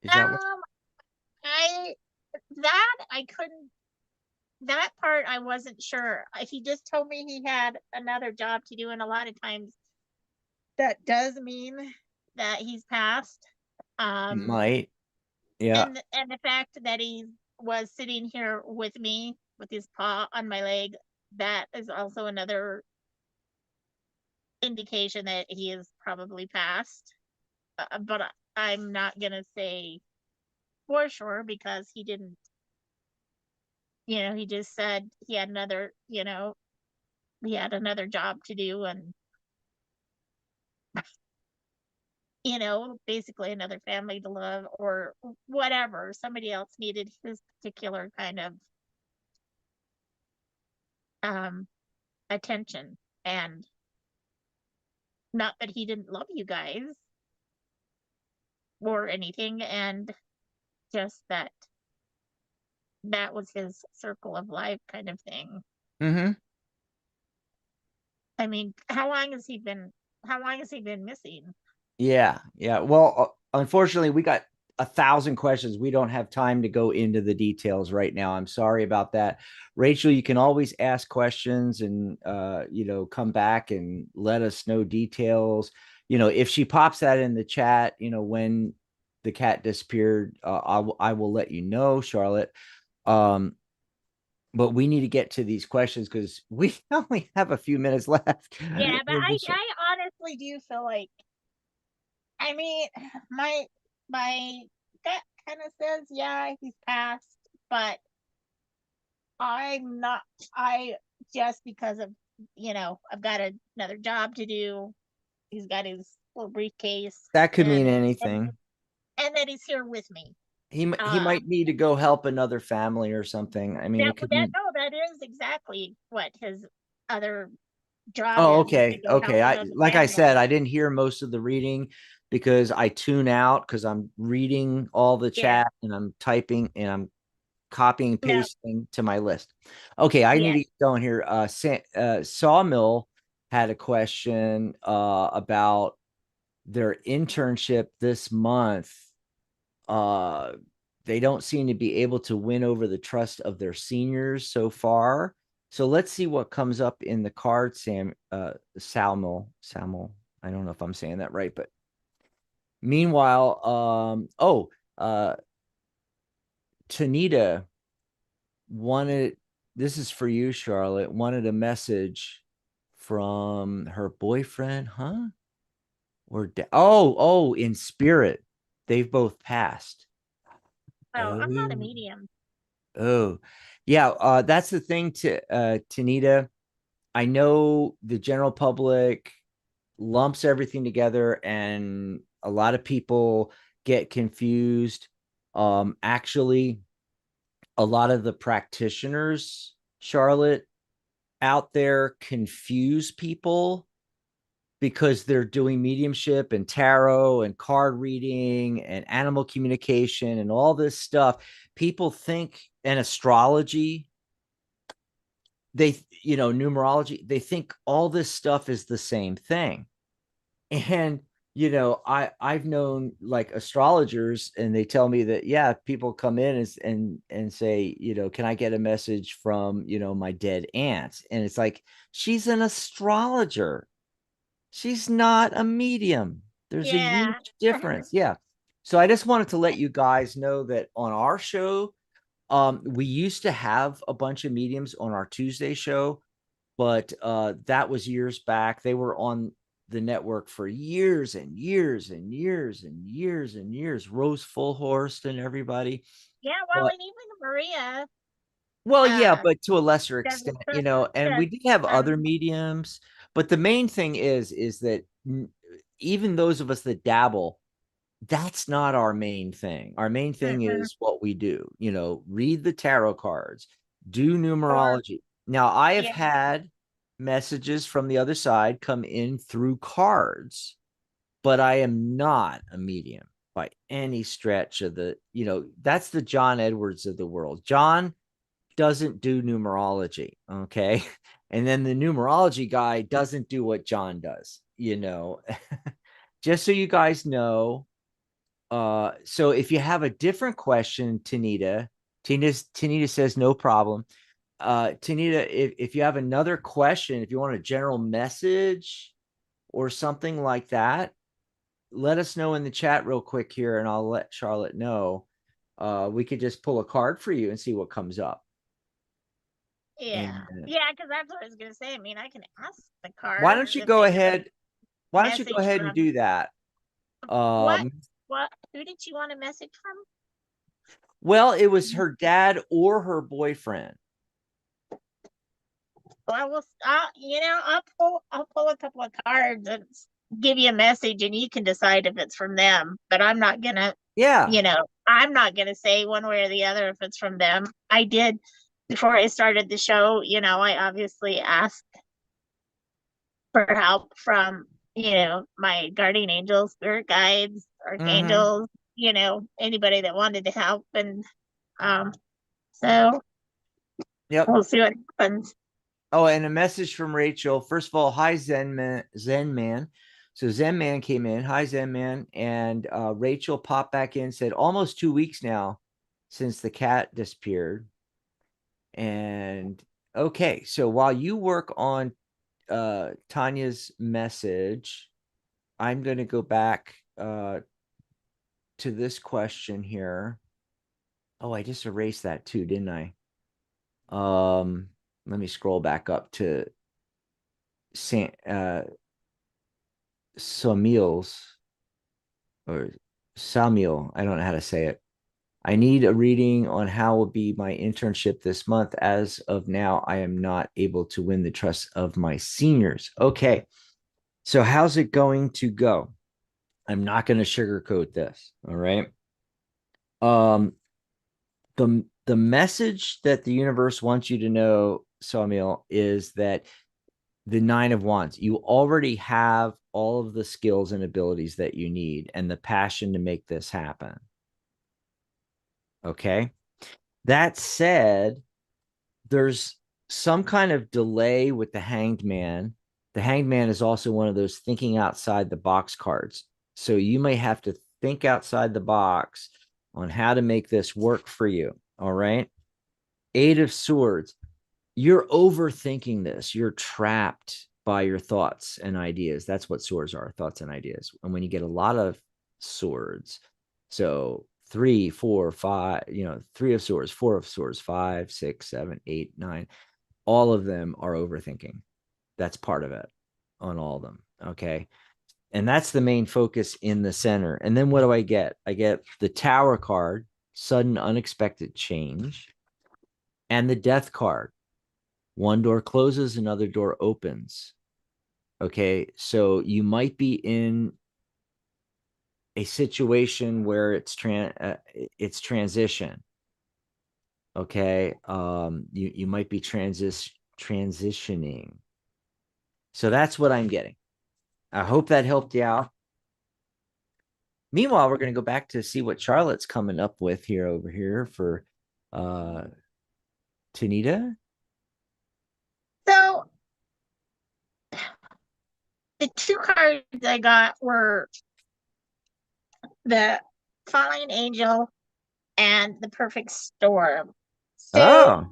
Is that what? Um, I, that I couldn't, that part I wasn't sure. He just told me he had another job to do, and a lot of times that does mean that he's passed. Um, Might. Yeah. and the fact that he was sitting here with me with his paw on my leg, that is also another indication that he is probably passed. But I'm not gonna say for sure, because he didn't, you know, he just said he had another, you know, he had another job to do, and, you know, basically another family to love, or whatever. Somebody else needed his particular kind of um attention. And not that he didn't love you guys or anything, and just that that was his circle of life kind of thing. Mm-hmm. I mean, how long has he been missing? Yeah, yeah. Well, unfortunately, we got 1,000 questions. We don't have time to go into the details right now. I'm sorry about that. Rachel, you can always ask questions and come back and let us know details. If she pops that in the chat, when the cat disappeared, I will let you know, Charlotte. Um, but we need to get to these questions because we only have a few minutes left Yeah, but in the show. I honestly do feel like, I mean, my my gut kind of says, yeah, he's passed, but I'm not, I just because of, you know, I've got another job to do. He's got his little briefcase, That could mean and and anything. and that he's here with me. He Uh, might need to go help another family or something. I mean, that it could that mean. no, that is exactly what his other job Oh, is to okay, go help okay. I another like I said, family. I didn't hear most of the reading because I tune out because I'm reading all the Yeah. chat and I'm typing and I'm copying and No. pasting to my list. Okay, I need Yeah. to get going here. Sawmill had a question about their internship this month. Uh, they don't seem to be able to win over the trust of their seniors so far. So let's see what comes up in the card, Salmo. I don't know if I'm saying that right, but meanwhile, uh, Tanita wanted, this is for you, Charlotte, wanted a message from her boyfriend, huh? In spirit. They've both passed. Oh, I'm not a Oh. medium. Oh, yeah. That's the thing to Tanita. I know the general public lumps everything together, and a lot of people get confused. Actually, a lot of the practitioners, Charlotte, out there confuse people because they're doing mediumship and tarot and card reading and animal communication and all this stuff. People think, and astrology, numerology, they think all this stuff is the same thing. And I've known like astrologers, and they tell me that, yeah, people come in and say, can I get a message from, my dead aunt? And it's like, she's an astrologer. She's not a medium. There's a Yeah. huge difference. Yeah. So I just wanted to let you guys know that on our show, we used to have a bunch of mediums on our Tuesday show, but that was years back. They were on the network for years and years and years and years and years. Rose Fullhorst and everybody. Yeah, well, But and even Maria well, yeah, uh but to a lesser does extent, and we does did have um other mediums, but the main thing is that even those of us that dabble, that's not our main thing. Our main thing mhm, is what we do, read the tarot cards, do or numerology. Now, I have yeah, had messages from the other side come in through cards, but I am not a medium by any stretch of that's the John Edwards of the world. John doesn't do numerology. Okay. And then the numerology guy doesn't do what John does, just so you guys know. So if you have a different question, Tanita says no problem. Tanita, if you have another question, if you want a general message or something like that, let us know in the chat real quick here, and I'll let Charlotte know. We could just pull a card for you and see what comes up. yeah, And yeah, because that's what I was gonna say. I mean, I can ask the why cards don't you if go they have ahead? a Why don't you go message ahead and from do that? what Um, what who did you want a message from? well, it was her dad or her boyfriend. Well, I'll pull a couple of cards and give you a message, and you can decide if it's from them. But Yeah. I'm not gonna say one way or the other if it's from them. I did before I started the show. I obviously asked for help from my guardian angels, spirit guides, Mm-hmm. archangels. Anybody that wanted to help, and so Yep. we'll see what happens. Oh, and a message from Rachel. First of all, hi Zen Man. Zen Man. So Zen Man came in. Hi Zen Man. And Rachel popped back in. Said almost 2 weeks now since the cat disappeared. And okay, so while you work on Tanya's message, I'm going to go back to this question here. Oh, I just erased that too, didn't I? Let me scroll back up to Samuel's or Samuel. I don't know how to say it. I need a reading on how will be my internship this month. As of now, I am not able to win the trust of my seniors. Okay. So how's it going to go? I'm not going to sugarcoat this. All right. Um, the message that the universe wants you to know, Samuel, is that the 9 of Wands, you already have all of the skills and abilities that you need and the passion to make this happen. Okay. That said, there's some kind of delay with the Hanged Man. The Hanged Man is also one of those thinking outside the box cards. So you may have to think outside the box on how to make this work for you. All right. 8 of Swords. You're overthinking this. You're trapped by your thoughts and ideas. That's what swords are, thoughts and ideas. And when you get a lot of swords, so 3, 4, 5, 3 of Swords, 4 of Swords, 5, 6, 7, 8, 9, all of them are overthinking. That's part of it on all of them. Okay. And that's the main focus in the center. And then what do I get? I get the Tower card, sudden unexpected change, and the Death card. One door closes, another door opens. Okay. So you might be in a situation where it's transition. Okay. You might be transitioning. So that's what I'm getting. I hope that helped you out. Meanwhile, we're going to go back to see what Charlotte's coming up with here over here for uh Tanita. So the two cards I got were the falling angel and the perfect storm. So Oh,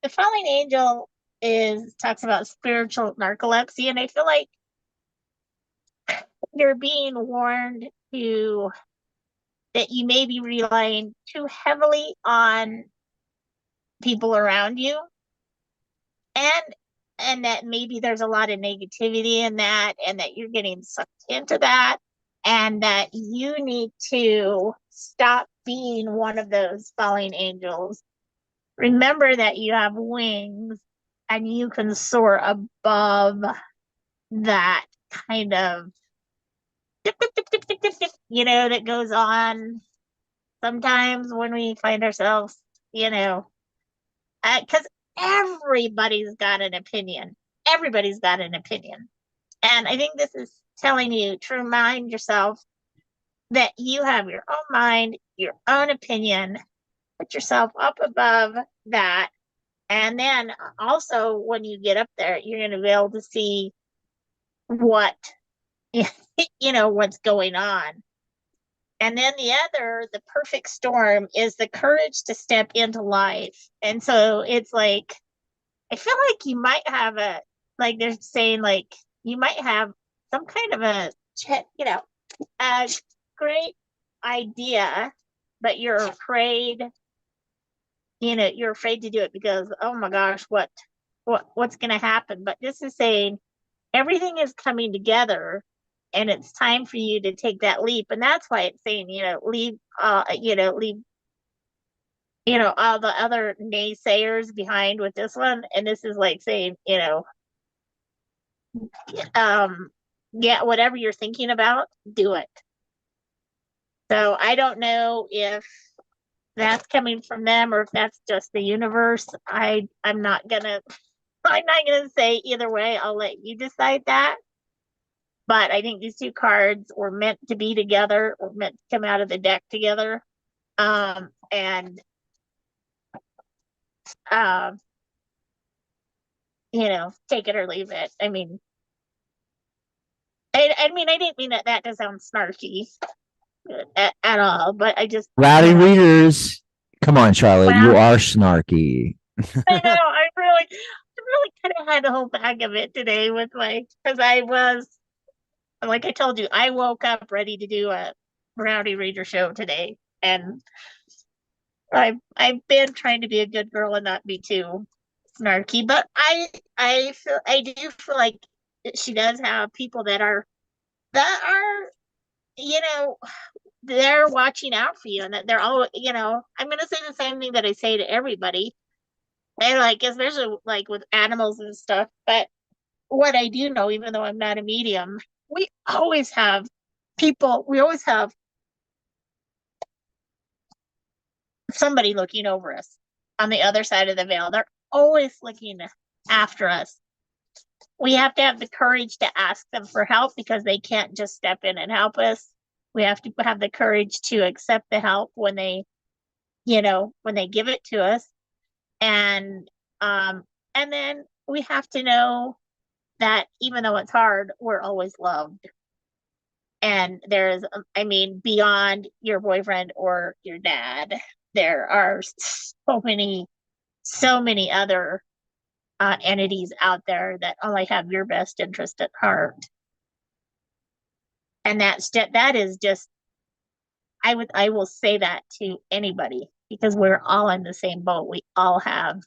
the falling angel is talks about spiritual narcolepsy, and I feel like you're being warned to that you may be relying too heavily on people around you, and that maybe there's a lot of negativity in that, and that you're getting sucked into that, and that you need to stop being one of those falling angels. Remember that you have wings and you can soar above that kind of that goes on sometimes when we find ourselves, because everybody's got an opinion. Everybody's got an opinion. And I think this is telling you to remind yourself that you have your own mind, your own opinion, put yourself up above that. And then also, when you get up there, you're going to be able to see what, what's going on. And then the other, the perfect storm, is the courage to step into life. And so it's like, I feel like you might have like they're saying, like, you might have some kind of a great idea, but you're afraid to do it because, oh my gosh, what's going to happen? But this is saying everything is coming together and it's time for you to take that leap. And that's why it's saying, leave all the other naysayers behind with this one. And this is like saying, yeah, whatever you're thinking about, do it. So I don't know if that's coming from them or if that's just the universe. I'm not gonna I'm not gonna say either way. I'll let you decide that. But I think these two cards were meant to be together or meant to come out of the deck together. And um, take it or leave it. I didn't mean that to sound snarky at all, but I just, rowdy readers. Come on, Charlotte. You wow. are snarky. I know. I really kind of had a whole bag of it today because I was, like I told you, I woke up ready to do a rowdy reader show today, and I've been trying to be a good girl and not be too snarky, but I do feel like she does have people that are you know they're watching out for you, and that they're all, I'm going to say the same thing that I say to everybody. And like, especially like with animals and stuff. But what I do know, even though I'm not a medium, we always have we always have somebody looking over us on the other side of the veil. They're always looking after us. We have to have the courage to ask them for help because they can't just step in and help us. We have to have the courage to accept the help when they give it to us. And and then we have to know that even though it's hard, we're always loved. And there's, beyond your boyfriend or your dad, there are so many other entities out there that only have your best interest at heart. And that is just, I will say that to anybody because we're all in the same boat. We all have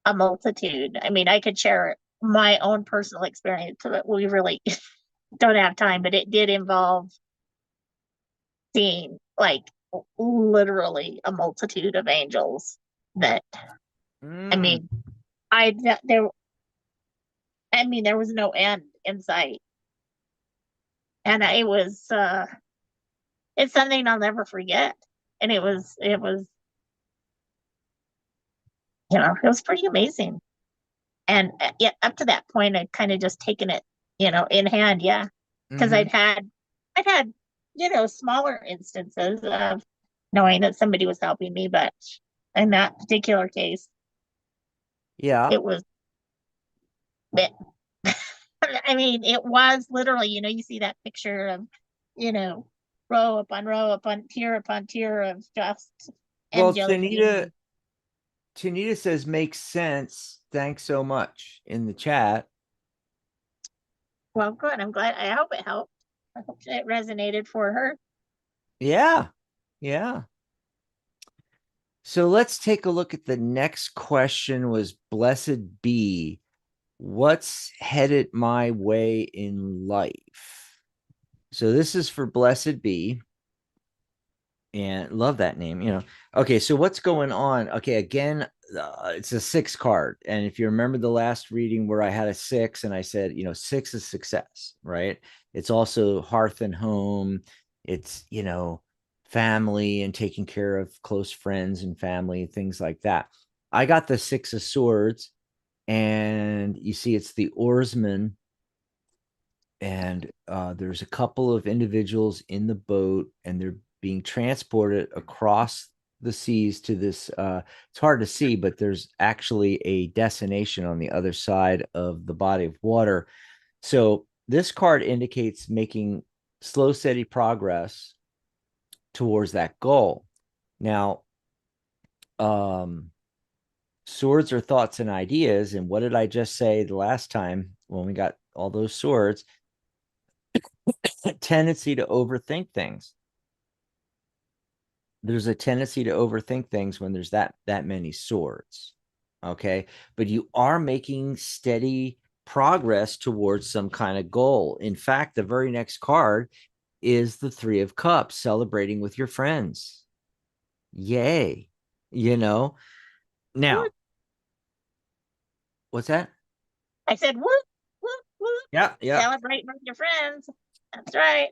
a multitude. I could share my own personal experience, but we really don't have time. But it did involve seeing, like, literally a multitude of angels. That I Mm. mean, I there. There was no end in sight, and I was. It's something I'll never forget, and it was pretty amazing. And yeah, up to that point, I'd kind of just taken it, in hand. Yeah. Because Mm-hmm. I've had, smaller instances of knowing that somebody was helping me, but in that particular case, Yeah. it was, I mean, it was literally, you see that picture of, you know, row upon tier of just Well, angelic beings. Tanita says makes sense. Thanks so much in the chat. Well, good. I'm glad. I hope it helped. I hope it resonated for her. Yeah. Yeah. So let's take a look at the next question was blessed be. What's headed my way in life? So this is for blessed be. And love that name. Okay, so what's going on? Okay, again, it's a 6 card. And if you remember the last reading where I had a 6 and I said, 6 is success, right? It's also hearth and home. It's, family and taking care of close friends and family, things like that. I got the 6 of swords, and you see it's the oarsman, and there's a couple of individuals in the boat, and they're being transported across the seas to this. It's hard to see, but there's actually a destination on the other side of the body of water. So this card indicates making slow, steady progress towards that goal. Now, um, swords are thoughts and ideas. And what did I just say the last time when we got all those swords? A tendency to overthink things. There's a tendency to overthink things when there's that many swords. Okay, but you are making steady progress towards some kind of goal. In fact, the very next card is the 3 of cups, celebrating with your friends. Yay. you know Now, Whoop. what's that? I said, whoop, whoop, whoop. Yeah, yeah. Celebrate with your friends. That's right.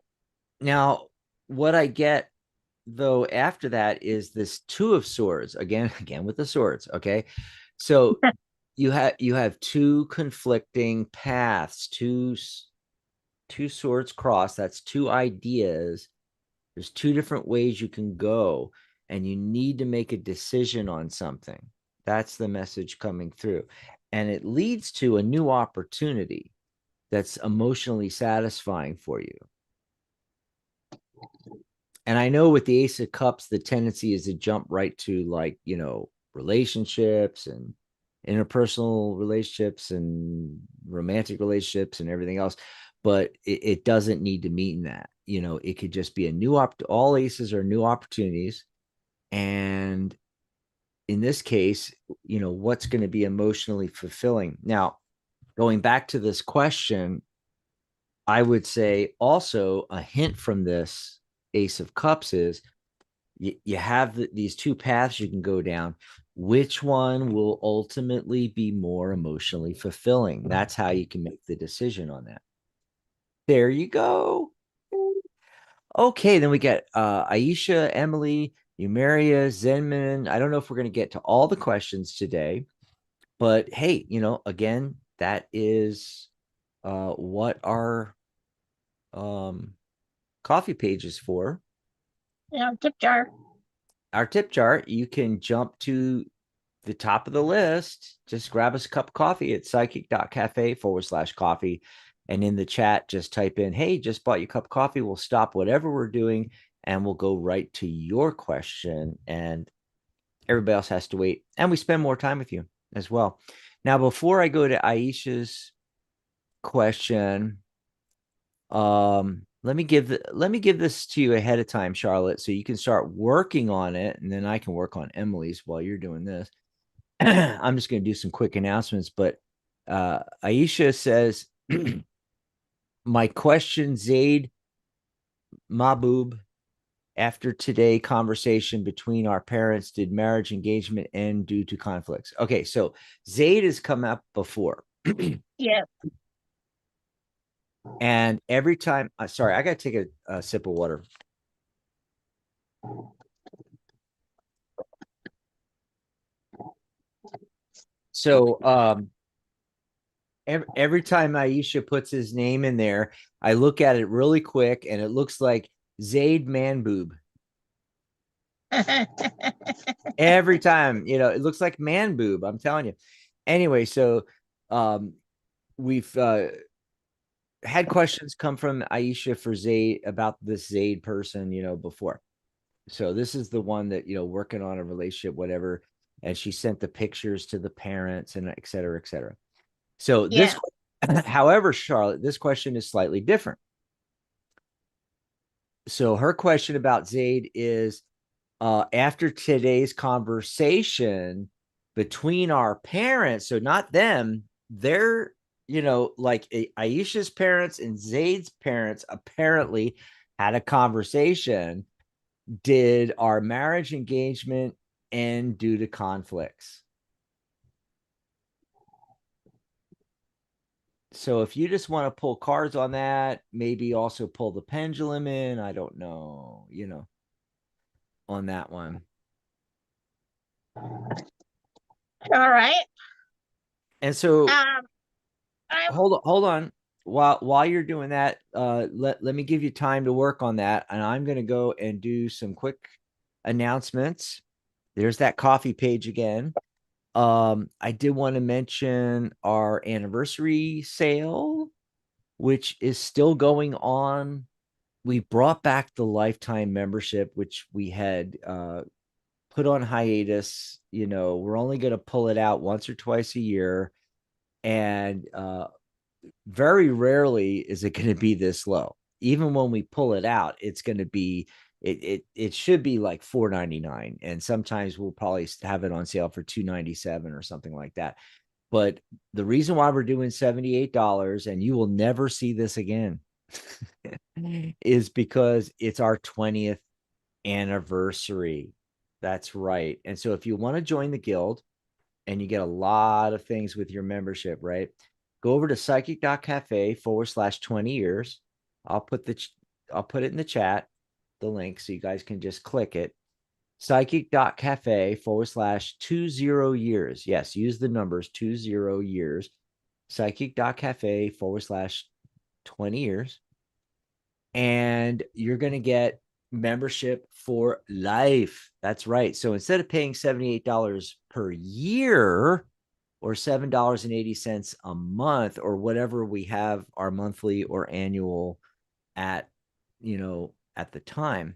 Now, what I get though after that is this 2 of swords, again with the swords. Okay, so you have two conflicting paths, two swords cross. That's two ideas. There's two different ways you can go, and you need to make a decision on something. That's the message coming through, and it leads to a new opportunity that's emotionally satisfying for you. And I know with the Ace of Cups, the tendency is to jump right to, like, relationships and interpersonal relationships and romantic relationships and everything else. But it doesn't need to mean that. It could just be a new all aces are new opportunities. And in this case, what's going to be emotionally fulfilling. Now, going back to this question, I would say also a hint from this Ace of Cups is you have these two paths you can go down. Which one will ultimately be more emotionally fulfilling? That's how you can make the decision on that. There you go. Okay, then we get Aisha, Emily, Eumeria, Zenman. I don't know if we're going to get to all the questions today, but hey, again, that is what our um, coffee page is for. Tip jar. Our tip jar, you can jump to the top of the list. Just grab us a cup of coffee at psychic.cafe/coffee. And in the chat, just type in, hey, just bought you a cup of coffee. We'll stop whatever we're doing and we'll go right to your question. And everybody else has to wait. And we spend more time with you as well. Now, before I go to Aisha's question, let me give this to you ahead of time, Charlotte, so you can start working on it, and then I can work on Emily's while you're doing this. I'm just going to do some quick announcements, but Aisha says, my question, Zaid Mahbub, after today conversation between our parents, did marriage engagement end due to conflicts? Okay, so Zaid has come up before. Yeah. And every time, sorry, I got to take a sip of water. So every time Aisha puts his name in there, I look at it really quick and it looks like Zaid Man Boob. Every time, it looks like man boob. I'm telling you. Anyway, so um, we've had questions come from Aisha for Zaid about this Zaid person, before. So this is the one that, working on a relationship, whatever. And she sent the pictures to the parents and et cetera, et cetera. So this, Yeah, however, Charlotte, this question is slightly different. So her question about Zaid is, after today's conversation between our parents, so not them, they're, like Aisha's parents and Zaid's parents apparently had a conversation. Did our marriage engagement end due to conflicts? So if you just want to pull cards on that, maybe also pull the pendulum in. I don't know, on that one. all right. And so Um, I'm hold on. While you're doing that, let me give you time to work on that. And I'm gonna go and do some quick announcements. There's that coffee page again. I did want to mention our anniversary sale, which is still going on. We brought back the lifetime membership, which we had put on hiatus. We're only going to pull it out once or twice a year. And very rarely is it going to be this low. Even when we pull it out, it's going to be it should be like $4.99, and sometimes we'll probably have it on sale for $2.97 or something like that. But the reason why we're doing $78, and you will never see this again, is because it's our 20th anniversary. That's right. And so if you want to join the guild, and you get a lot of things with your membership, right? Go over to psychic.cafe/20 years. I'll put it in the chat, the link, so you guys can just click it. Psychic.cafe/20 years. Yes, use the numbers 20 years. Psychic.cafe/20 years. And you're going to get membership for life. That's right. So instead of paying $78 per year or $7.80 a month or whatever we have our monthly or annual at, at the time,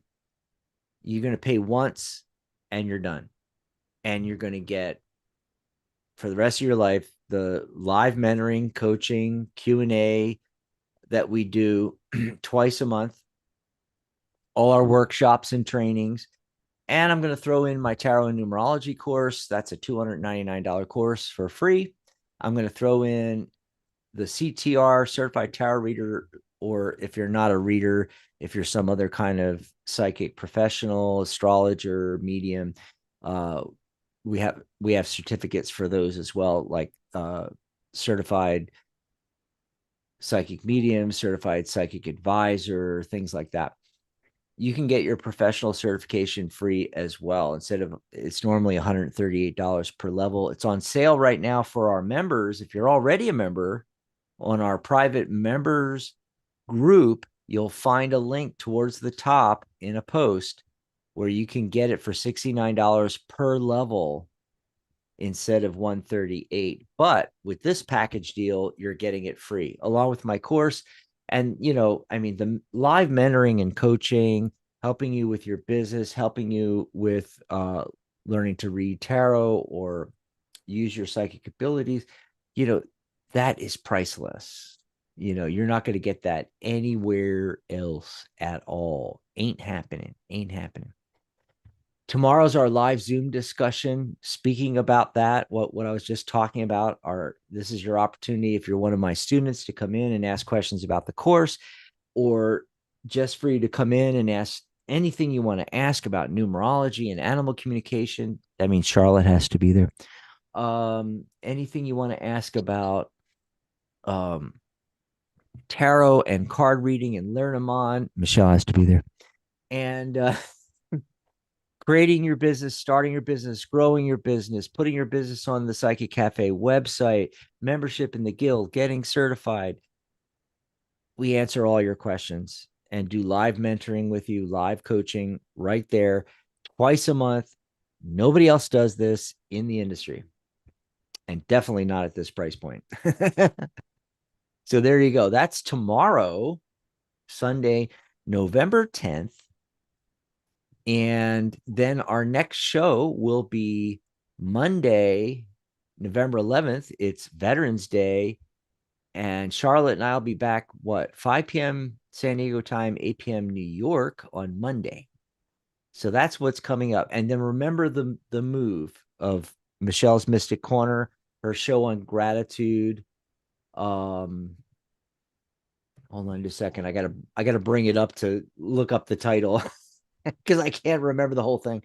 you're going to pay once and you're done. And you're going to get for the rest of your life the live mentoring, coaching, Q&A that we do twice a month, all our workshops and trainings. And I'm going to throw in my tarot and numerology course. That's a $299 course for free. I'm going to throw in the CTR, certified tarot reader, or if you're not a reader, if you're some other kind of psychic professional, astrologer, medium, we have certificates for those as well, like certified psychic medium, certified psychic advisor, things like that. You can get your professional certification free as well. It's normally $138 per level. It's on sale right now for our members. If you're already a member on our private members group, you'll find a link towards the top in a post where you can get it for $69 per level instead of 138. But with this package deal, you're getting it free along with my course. And, the live mentoring and coaching, helping you with your business, helping you with learning to read tarot or use your psychic abilities, that is priceless. You're not going to get that anywhere else at all. Ain't happening. Ain't happening. Tomorrow's our live Zoom discussion. Speaking about that, what I was just talking about, this is your opportunity if you're one of my students to come in and ask questions about the course, or just for you to come in and ask anything you want to ask about numerology and animal communication. That means Charlotte has to be there. Anything you want to ask about tarot and card reading and learn them on, Michelle has to be there. And creating your business, starting your business, growing your business, putting your business on the Psychic Cafe website, membership in the guild, getting certified. We answer all your questions and do live mentoring with you, live coaching right there twice a month. Nobody else does this in the industry, and definitely not at this price point. So there you go. That's tomorrow, Sunday, November 10th. And then our next show will be Monday, November 11th. It's Veterans Day. And Charlotte and I'll be back, 5 p.m. San Diego time, 8 p.m. New York on Monday. So that's what's coming up. And then remember the move of Michelle's Mystic Corner, her show on gratitude. Hold on just a second. I gotta bring it up to look up the title because I can't remember the whole thing.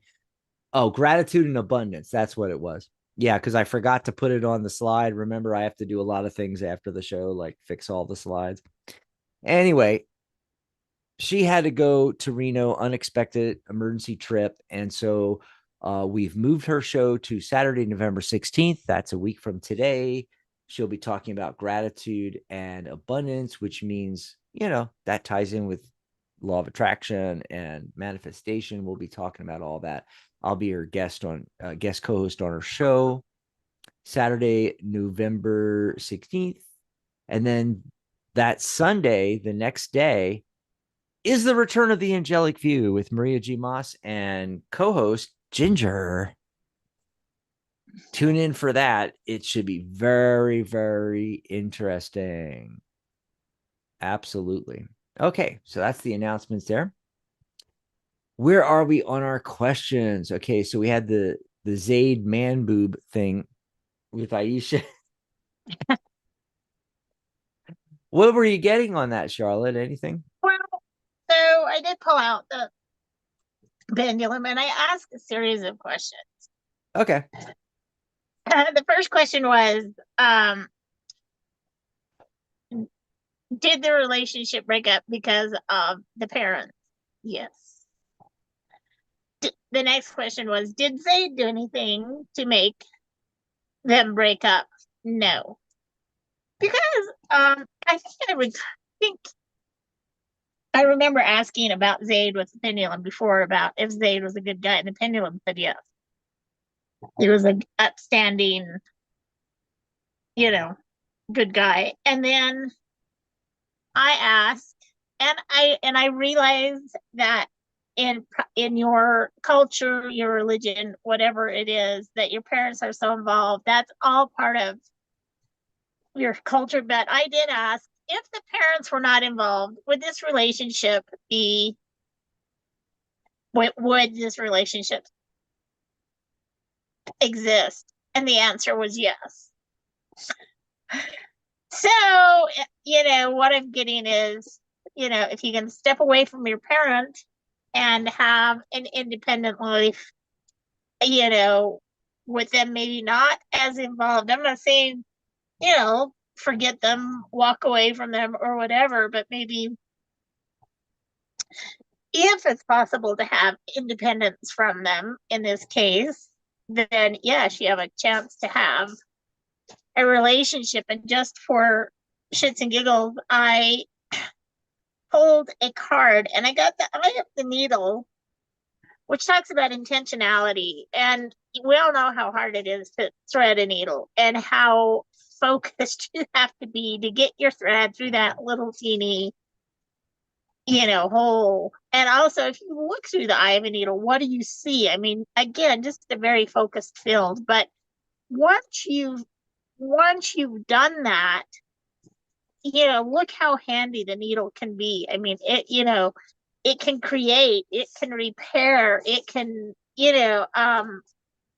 Oh, gratitude and abundance. That's what it was. Yeah, because I forgot to put it on the slide. Remember, I have to do a lot of things after the show, like fix all the slides. Anyway, she had to go to Reno, unexpected emergency trip. And so we've moved her show to Saturday, November 16th. That's a week from today. She'll be talking about gratitude and abundance, which means, that ties in with law of attraction and manifestation. We'll be talking about all that. I'll be her guest co-host on her show Saturday, November 16th. And then that Sunday, the next day, is the return of the Angelic View with Maria G. Moss and co-host Ginger. Tune in for that. It should be very, very interesting. Absolutely. Okay, so that's the announcements there. Where are we on our questions? Okay, so we had the Zaid man boob thing with Aisha. What were you getting on that, Charlotte? Anything? Well, so I did pull out the pendulum and I asked a series of questions. Okay. The first question was, did the relationship break up because of the parents? Yes. The next question was, did Zayd do anything to make them break up? No. Because think I remember asking about Zayd with the pendulum before about if Zayd was a good guy, and the pendulum said yes. He was an upstanding, good guy. And then I asked, and I realized that in your culture, your religion, whatever it is, that your parents are so involved, that's all part of your culture. But I did ask, if the parents were not involved, would this relationship exist? And the answer was yes. So, what I'm getting is, if you can step away from your parent and have an independent life, with them maybe not as involved. I'm not saying, forget them, walk away from them or whatever, but maybe if it's possible to have independence from them in this case, then yes, you have a chance to have a relationship. And just for shits and giggles, I pulled a card and I got the Eye of the Needle, which talks about intentionality. And we all know how hard it is to thread a needle and how focused you have to be to get your thread through that little teeny, hole. And also, if you look through the eye of a needle, what do you see? I mean, again, just a very focused field. But once you've done that, look how handy the needle can be. I mean, it can create, it can repair, it can,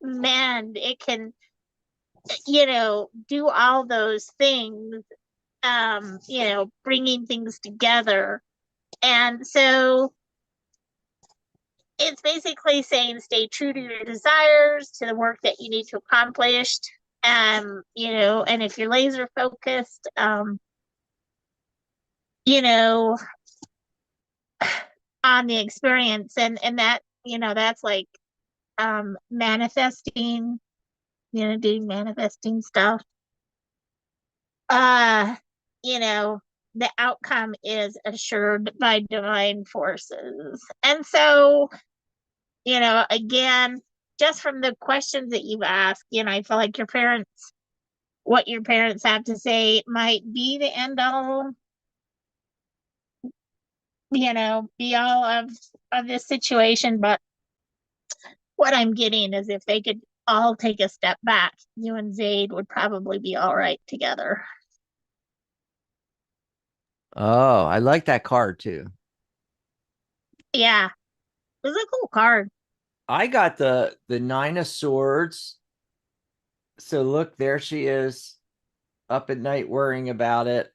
mend, it can, do all those things, bringing things together. And so it's basically saying stay true to your desires, to the work that you need to accomplish. And if you're laser focused, on the experience, and that, that's like manifesting, doing manifesting stuff. Uh, you know, the outcome is assured by divine forces. And so, again, just from the questions that you've asked, I feel like what your parents have to say might be the end all, be all of this situation. But what I'm getting is if they could all take a step back, you and Zaid would probably be all right together. Oh, I like that card too. Yeah, it was a cool card. I got the nine of swords. So look, there she is up at night worrying about it.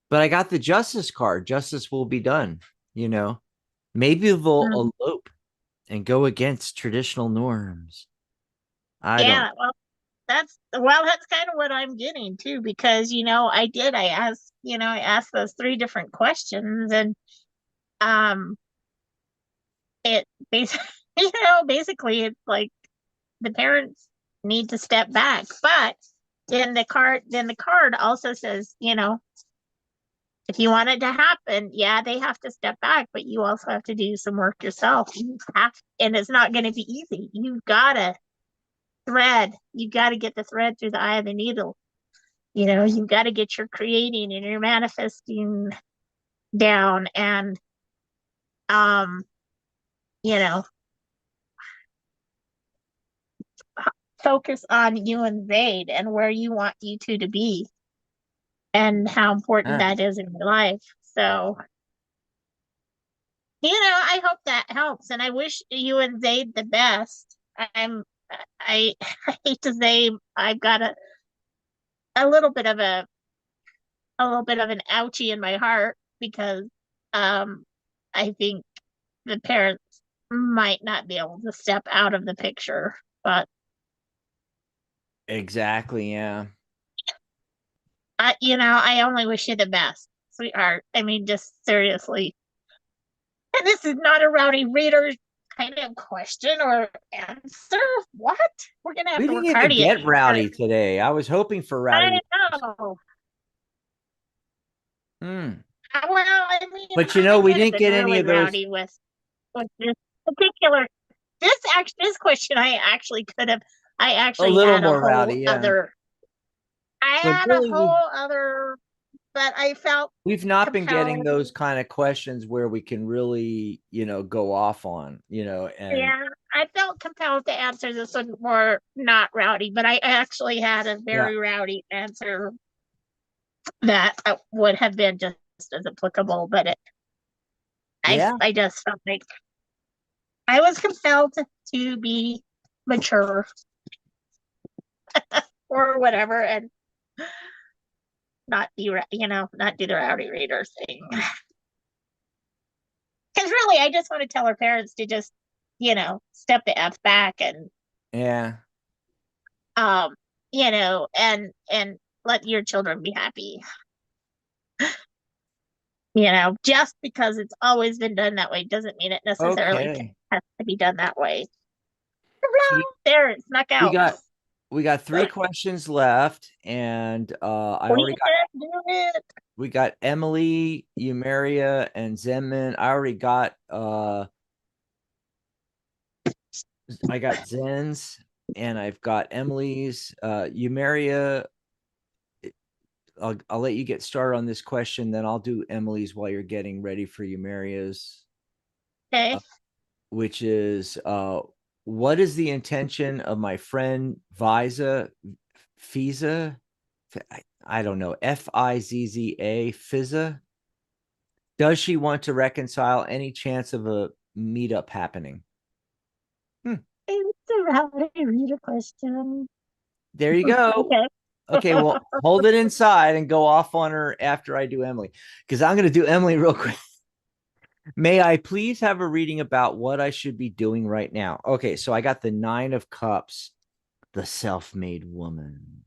But I got the justice card. Justice will be done, you know. Maybe Mm. they'll elope and go against traditional norms. I don't. Yeah, well, that's kind of what I'm getting too, because I asked those three different questions, and um it basically basically it's like the parents need to step back. But then the card also says, if you want it to happen, yeah, they have to step back, but you also have to do some work yourself. And it's not going to be easy. You got to get the thread through the eye of the needle. You've got to get your creating and your manifesting down, and um, you know, focus on you and Zaid and where you want you two to be and how important Ah, that is in your life. So, I hope that helps, and I wish you and Zaid the best. I I hate to say I've got a little bit of an ouchie in my heart, because um I think the parents might not be able to step out of the picture. But exactly. Yeah. I only wish you the best, sweetheart. I mean, just seriously. And this is not a rowdy reader kind of question or answer. What? We're gonna have We to didn't work hard even to get get rowdy today. I was hoping for I rowdy. know. Hmm. Well, I mean, But I we could have didn't been get any really of those. rowdy with this particular this question. I A actually little had a more rowdy. whole Yeah. other I But had a really, whole other but I felt we've not been getting compelled. those kind of questions where we can really, go off on, and Yeah, I felt compelled to answer this one more not rowdy, but I actually had a yeah. very rowdy answer that would have been just as applicable. But Yeah. I just felt like I was compelled to be mature or whatever, and not do the rowdy reader thing. Because really, I just want to tell our parents to just, step the f back, and Yeah. um, and let your children be happy. Just because it's always been done that way doesn't mean it necessarily Okay. has to be done that way. So There, it snuck we out. got we got three questions left, and I We already got can do it. we got Emily, Eumeria, and Zenman. I got Zen's, and I've got Emily's. Eumeria, I'll let you get started on this question, then I'll do Emily's while you're getting ready for Eumeria's, Okay. uh, which is what is the intention of my friend Fiza? I don't know, Fizza. Does she want to reconcile? Any chance of a meetup happening? Hmm. It's a rowdy reader question. There you go. Okay. Okay, well, hold it inside and go off on her after I do Emily, because I'm going to do Emily real quick. May I please have a reading about what I should be doing right now? Okay, so I got the Nine of Cups, the self-made woman,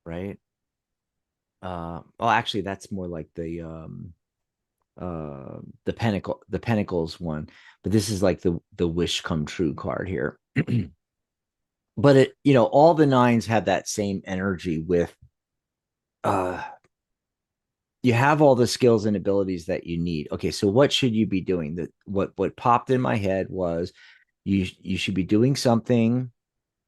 right? Well, actually, that's more like the Pentacles one, but this is like the wish come true card here. But it, all the nines have that same energy with uh you have all the skills and abilities that you need. Okay, so what should you be doing? That what popped in my head was you should be doing something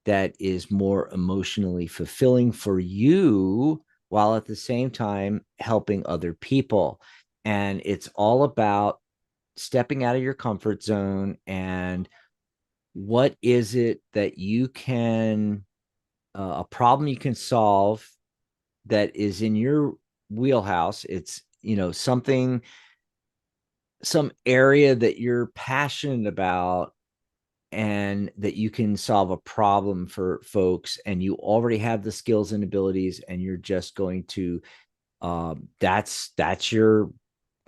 that is more emotionally fulfilling for you while at the same time helping other people. And it's all about stepping out of your comfort zone and what is it that you can a problem you can solve that is in your wheelhouse. It's something, some area that you're passionate about and that you can solve a problem for folks, and you already have the skills and abilities, and you're just going to that's your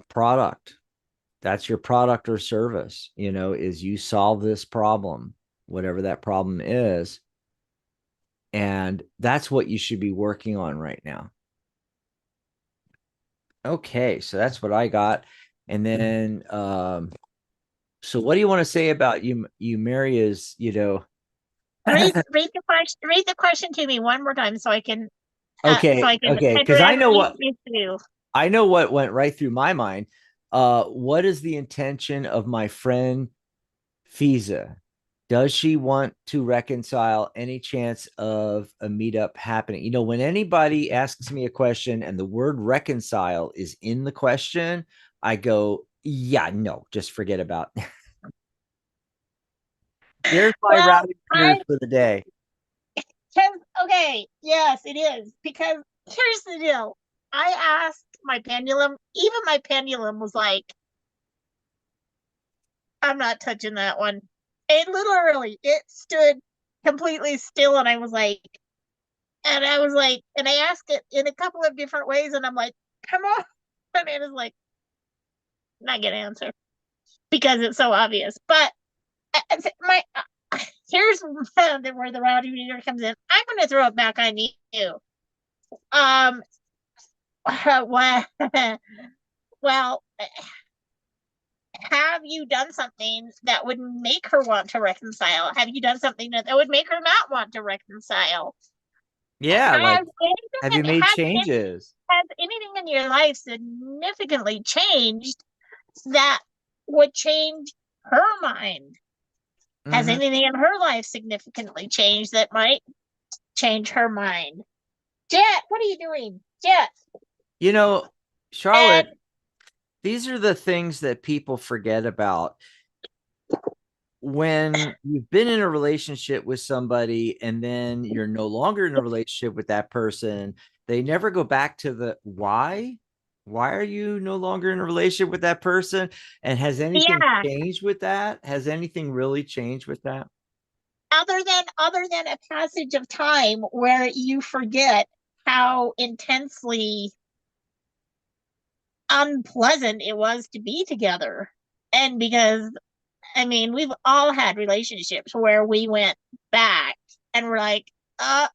product. That's your product or service, is you solve this problem, whatever that problem is. And that's what you should be working on right now. Okay, so that's what I got. And then so what do you want to say about you Maria's, Read the question to me one more time so I can okay, okay, because address each issue. I know what went right through my mind. What is the intention of my friend Fiza? Does she want to reconcile? Any chance of a meetup happening? When anybody asks me a question and the word reconcile is in the question, I go, yeah, no, just forget about it. There's my Well, routing I years for the day. okay, yes, it is because here's the deal. I asked my pendulum, even my pendulum was like, I'm not touching that one. It literally, it stood completely still, and I asked it in a couple of different ways, and I'm like, come on, and it is like, not gonna answer because it's so obvious. But my here's where the rowdy reader comes in. I'm gonna throw it back on you. Um, well, well, have you done something that would make her want to reconcile? Have you done something that would make her not want to reconcile? Yeah, like, have you made Has changes? anything in your life significantly changed that would change her mind? Has Mm-hmm. anything in her life significantly changed that might change her mind? Jet, what are you doing? Jet. You know, And Charlotte, these are the things that people forget about when you've been in a relationship with somebody and then you're no longer in a relationship with that person. They never go back to the why are you no longer in a relationship with that person, and has anything yeah, changed with that? Has anything really changed with that? other than a passage of time where you forget how intensely unpleasant it was to be together. And because I mean, we've all had relationships where we went back and we're like, oh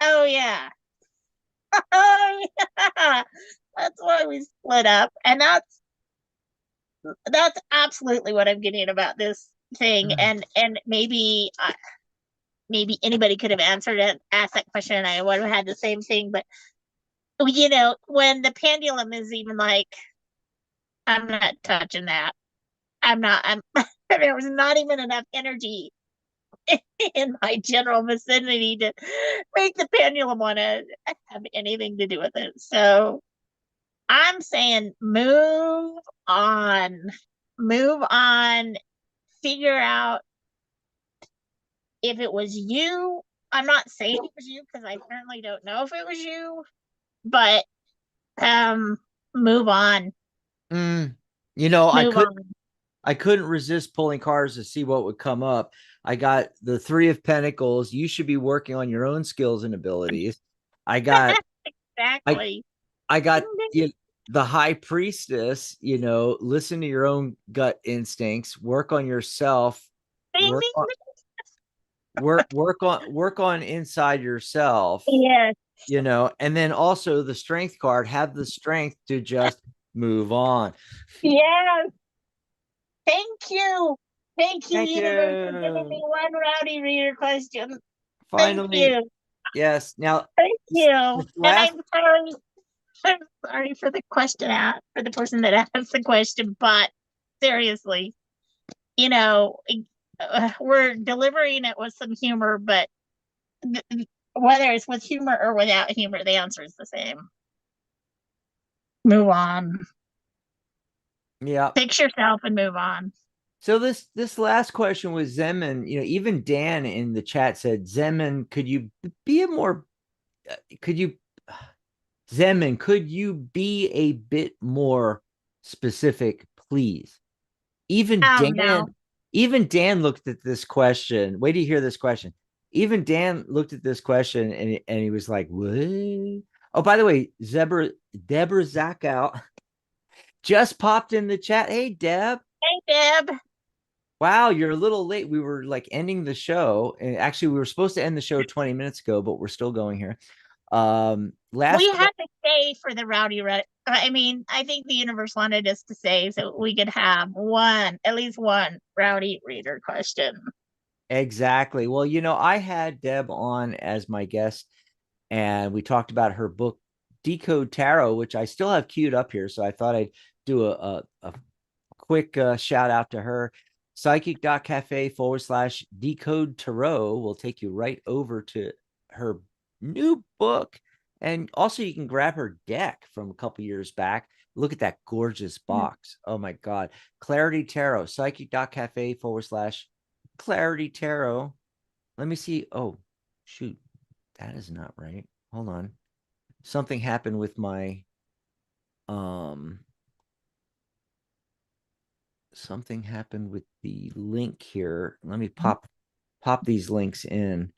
yeah. Oh yeah. That's why we split up. And that's absolutely what I'm getting about this thing. And maybe anybody could have answered it, asked that question, and I would have had the same thing. But when the pendulum is even like, I'm not touching that. I'm there was not even enough energy in my general vicinity to make the pendulum want to have anything to do with it. So I'm saying move on, figure out if it was you. I'm not saying it was you because I currently don't know if it was you, but um, move on, Mm. You know, move on. I couldn't resist pulling cards to see what would come up. I got the Three of Pentacles. You should be working on your own skills and abilities. I got I Exactly. I Ding, got ding, the High Priestess. Listen to your own gut instincts. Work on yourself. ding, Work on ding. work on inside yourself. Yes. And then also the Strength card. Have the strength to just move on. Yes. Thank you. Thank you, Thank universe, for giving me you. one rowdy reader question. Thank Finally, you. yes. Now, Thank you. this And last, I'm sorry. I'm sorry for the for the person that asked the question, but seriously, you know, we're delivering it with some humor, but whether it's with humor or without humor, the answer is the same. Move on. yeah. Fix yourself and move on. So this last question was Zeman. Even Dan in the chat said, Zeman, could you be a more, could you, Zeman, could you be a bit more specific, please? Even No. Dan, even Dan looked at this question. Wait till you hear this question. Even Dan looked at this question and he was like, what? Oh, by the way, Deborah Zackow just popped in the chat. Hey, Deb. Hey, Deb. Wow, you're a little late. We were like ending the show. And actually, we were supposed to end the show 20 minutes ago, but we're still going here. We Last had to stay for the I mean, I think the universe wanted us to stay so we could have at least one rowdy reader question. Exactly. Well, I had Deb on as my guest, and we talked about her book, Decode Tarot, which I still have queued up here. So I thought I'd do a quick shout out to her. Psychic.cafe/decode tarot will take you right over to her new book. And also, you can grab her deck from a couple years back. Look at that gorgeous box. Oh my God. Clarity Tarot, psychic.cafe/clarity tarot. Let me see. Oh, shoot. That is not right. Hold on. Something happened with my um something happened with the link here. Let me pop these links in.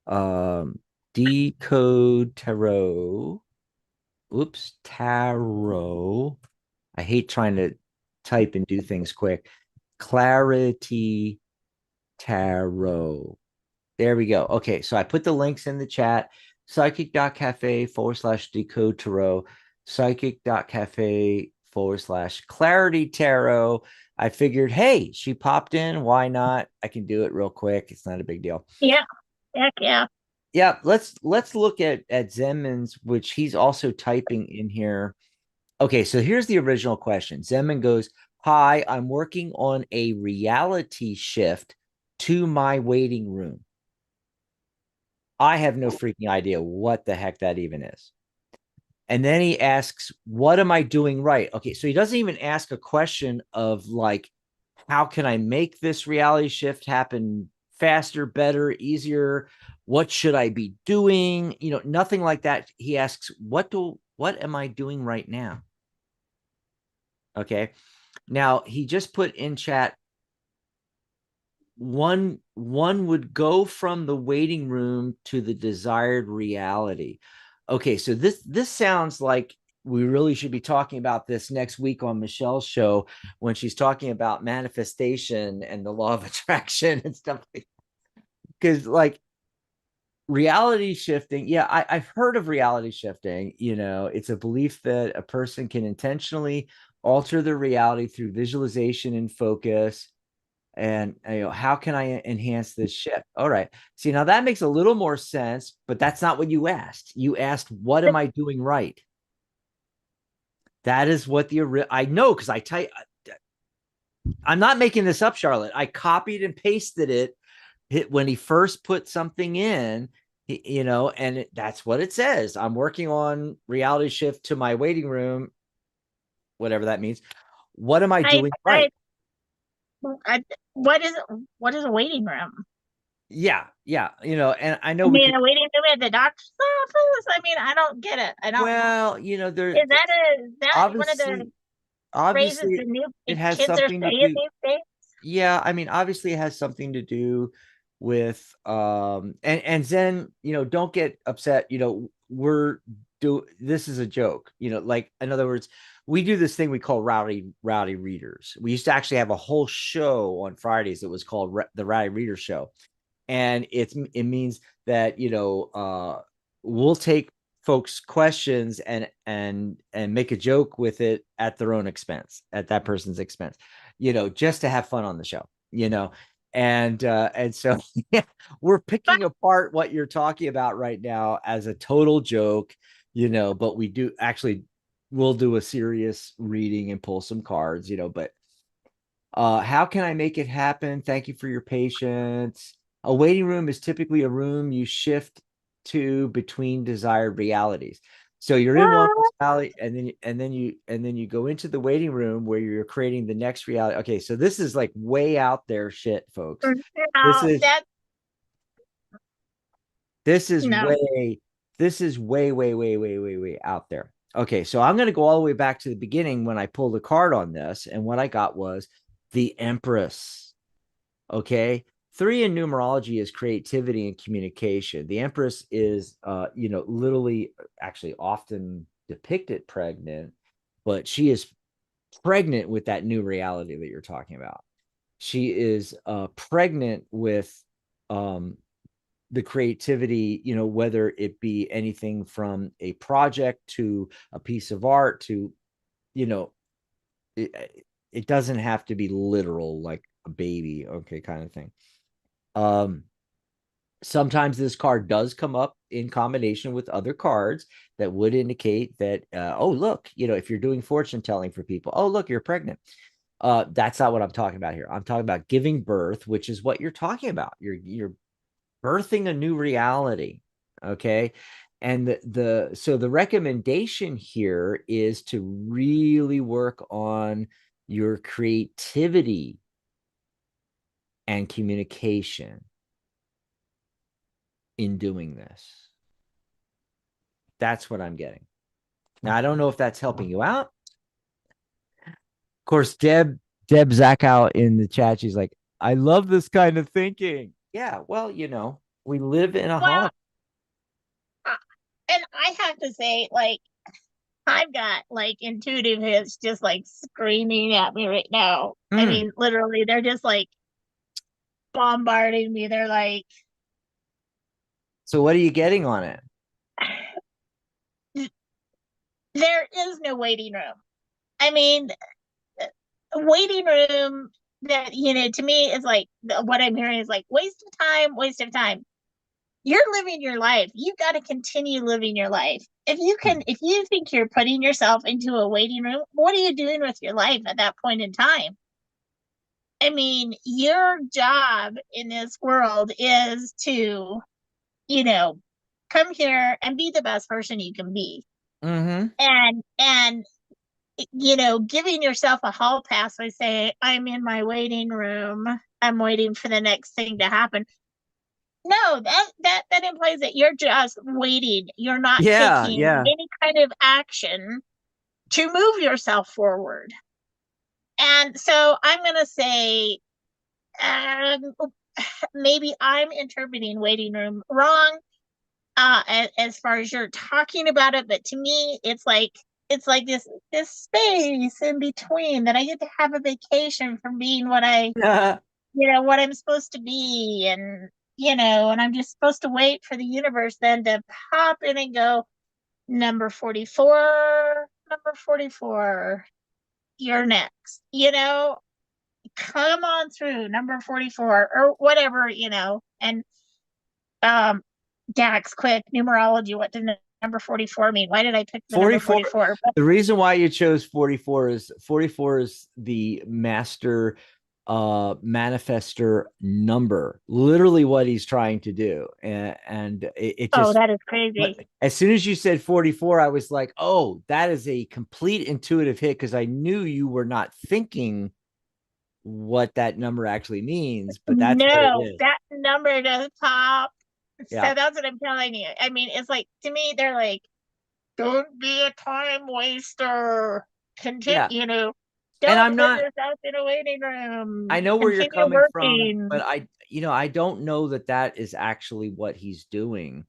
Um Decode Tarot. Oops, Tarot. I hate trying to type and do things quick. Clarity Tarot. There we go. Okay, so I put the links in the chat. Psychic.cafe/decode tarot, psychic.cafe/clarity tarot. I figured, hey, she popped in. Why not? I can do it real quick. It's not a big deal. Yeah. Heck yeah. Yeah, let's look at Zeman's, which he's also typing in here. Okay, so here's the original question. Zeman goes, hi, I'm working on a reality shift to my waiting room. I have no freaking idea what the heck that even is. And then he asks, what am I doing right? Okay, so he doesn't even ask a question of like, how can I make this reality shift happen faster, better, easier? What should I be doing? Nothing like that. He asks, what am I doing right now? Okay. Now he just put in chat, one would go from the waiting room to the desired reality. Okay, so this sounds like we really should be talking about this next week on Michelle's show when she's talking about manifestation and the law of attraction and stuff like, because like reality shifting, yeah, I've heard of reality shifting. It's a belief that a person can intentionally alter their reality through visualization and focus. And how can I enhance this shift? All right. See, now that makes a little more sense, but that's not what you asked. You asked, what am I doing right? That is what I know, because I'm not making this up, Charlotte. I copied and pasted it when he first put something in, and that's what it says. I'm working on reality shift to my waiting room, whatever that means. What am I I, doing I, right? I, what is a waiting room? Yeah, yeah, and I know I we mean, could. a waiting room at the doctor's office? I mean, I don't get it. I don't. Well, Is that one of the obviously, phrases obviously, the new it has kids are something to saying do. these days? Yeah, I mean, obviously, it has something to do with and Zen. Don't get upset. This is a joke. Like, in other words, we do this thing we call rowdy readers. We used to actually have a whole show on Fridays that was called the Rowdy Reader Show, and it means that we'll take folks questions and make a joke with it at their own expense, at that person's expense, just to have fun on the show, and so yeah, we're But picking apart what you're talking about right now as a total joke, but we do actually, we'll do a serious reading and pull some cards, but how can I make it happen? Thank you for your patience. A waiting room is typically a room you shift to between desired realities. So you're in one reality, and then you go into the waiting room where you're creating the next reality. Okay, so this is like way out there shit, folks. This no, is that this is no. way this is way way way way way way out there. Okay, so I'm going to go all the way back to the beginning when I pulled a card on this, and what I got was the Empress. Okay. 3 in numerology is creativity and communication. The Empress is, literally, actually often depicted pregnant, but she is pregnant with that new reality that you're talking about. She is pregnant with um, the creativity, whether it be anything from a project to a piece of art to, you know, it doesn't have to be literal, like a baby, okay, kind of thing. Um, Sometimes this card does come up in combination with other cards that would indicate that, oh, look, if you're doing fortune telling for people, oh, look, you're pregnant. That's not what I'm talking about here. I'm talking about giving birth, which is what you're talking about. You're birthing a new reality. Okay. And so the recommendation here is to really work on your creativity and communication in doing this. That's what I'm getting. Now, I don't know if that's helping you out. Of course, Deb Zachow in the chat, she's like, I love this kind of thinking. Yeah, well, we live in a Well, holocaust. uh, and I have to say, like, I've got like intuitive hits just like screaming at me right now. I Hmm. mean, literally, they're just like bombarding me. They're like, So what are you getting on it? there is no waiting room. I mean, a waiting room that, to me is like what I'm hearing is like waste of time, waste of time. You're living your life. You got to continue living your life. If you think you're putting yourself into a waiting room, what are you doing with your life at that point in time? I mean, your job in this world is to, you know, come here and be the best person you can be. Mm-hmm. And giving yourself a hall pass by saying, I'm in my waiting room, I'm waiting for the next thing to happen. No, that implies that you're just waiting. You're not Yeah, taking yeah. any kind of action to move yourself forward. And so I'm going to say, um, maybe I'm interpreting waiting room wrong, as far as you're talking about it, but to me it's like this space in between that I get to have a vacation from being what I'm supposed to be, and I'm just supposed to wait for the universe then to pop in and go, number 44, number 44, you're next. Come on through, number 44 or whatever, and um Dax, quick, numerology, what did number 44 mean? Why did I pick the number 44. 44? But The reason why you chose 44 is the master manifester number, literally what he's trying to do. And it oh, just, that is crazy. as soon as you said 44, I was like, oh, that is a complete intuitive hit, because I knew you were not thinking what that number actually means, but that's what it No, is. that number does pop. Yeah. So that's what I'm telling you. I mean, it's like, to me, they're like, don't be a time waster. Yeah. And Don't I'm put not, yourself in a waiting I room. know where you're Continue coming from, but working. I don't know that that is actually what he's doing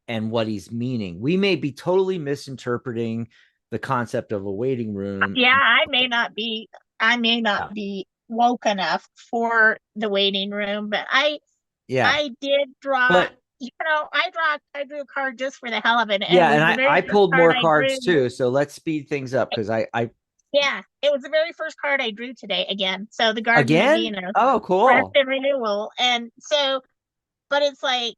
and what he's meaning. We may be totally misinterpreting the concept of a waiting room. Yeah, I may not Yeah. be woke enough for the waiting room, but I Yeah. I did draw But I drew a card just for the hell of it, and it Yeah, was and the very I first pulled card more I cards drew. too. So let's speed things up because I Yeah, it was the very first card I drew today again. So the Garden of again. Venus, Oh, rest cool. and renewal. And so, but it's like,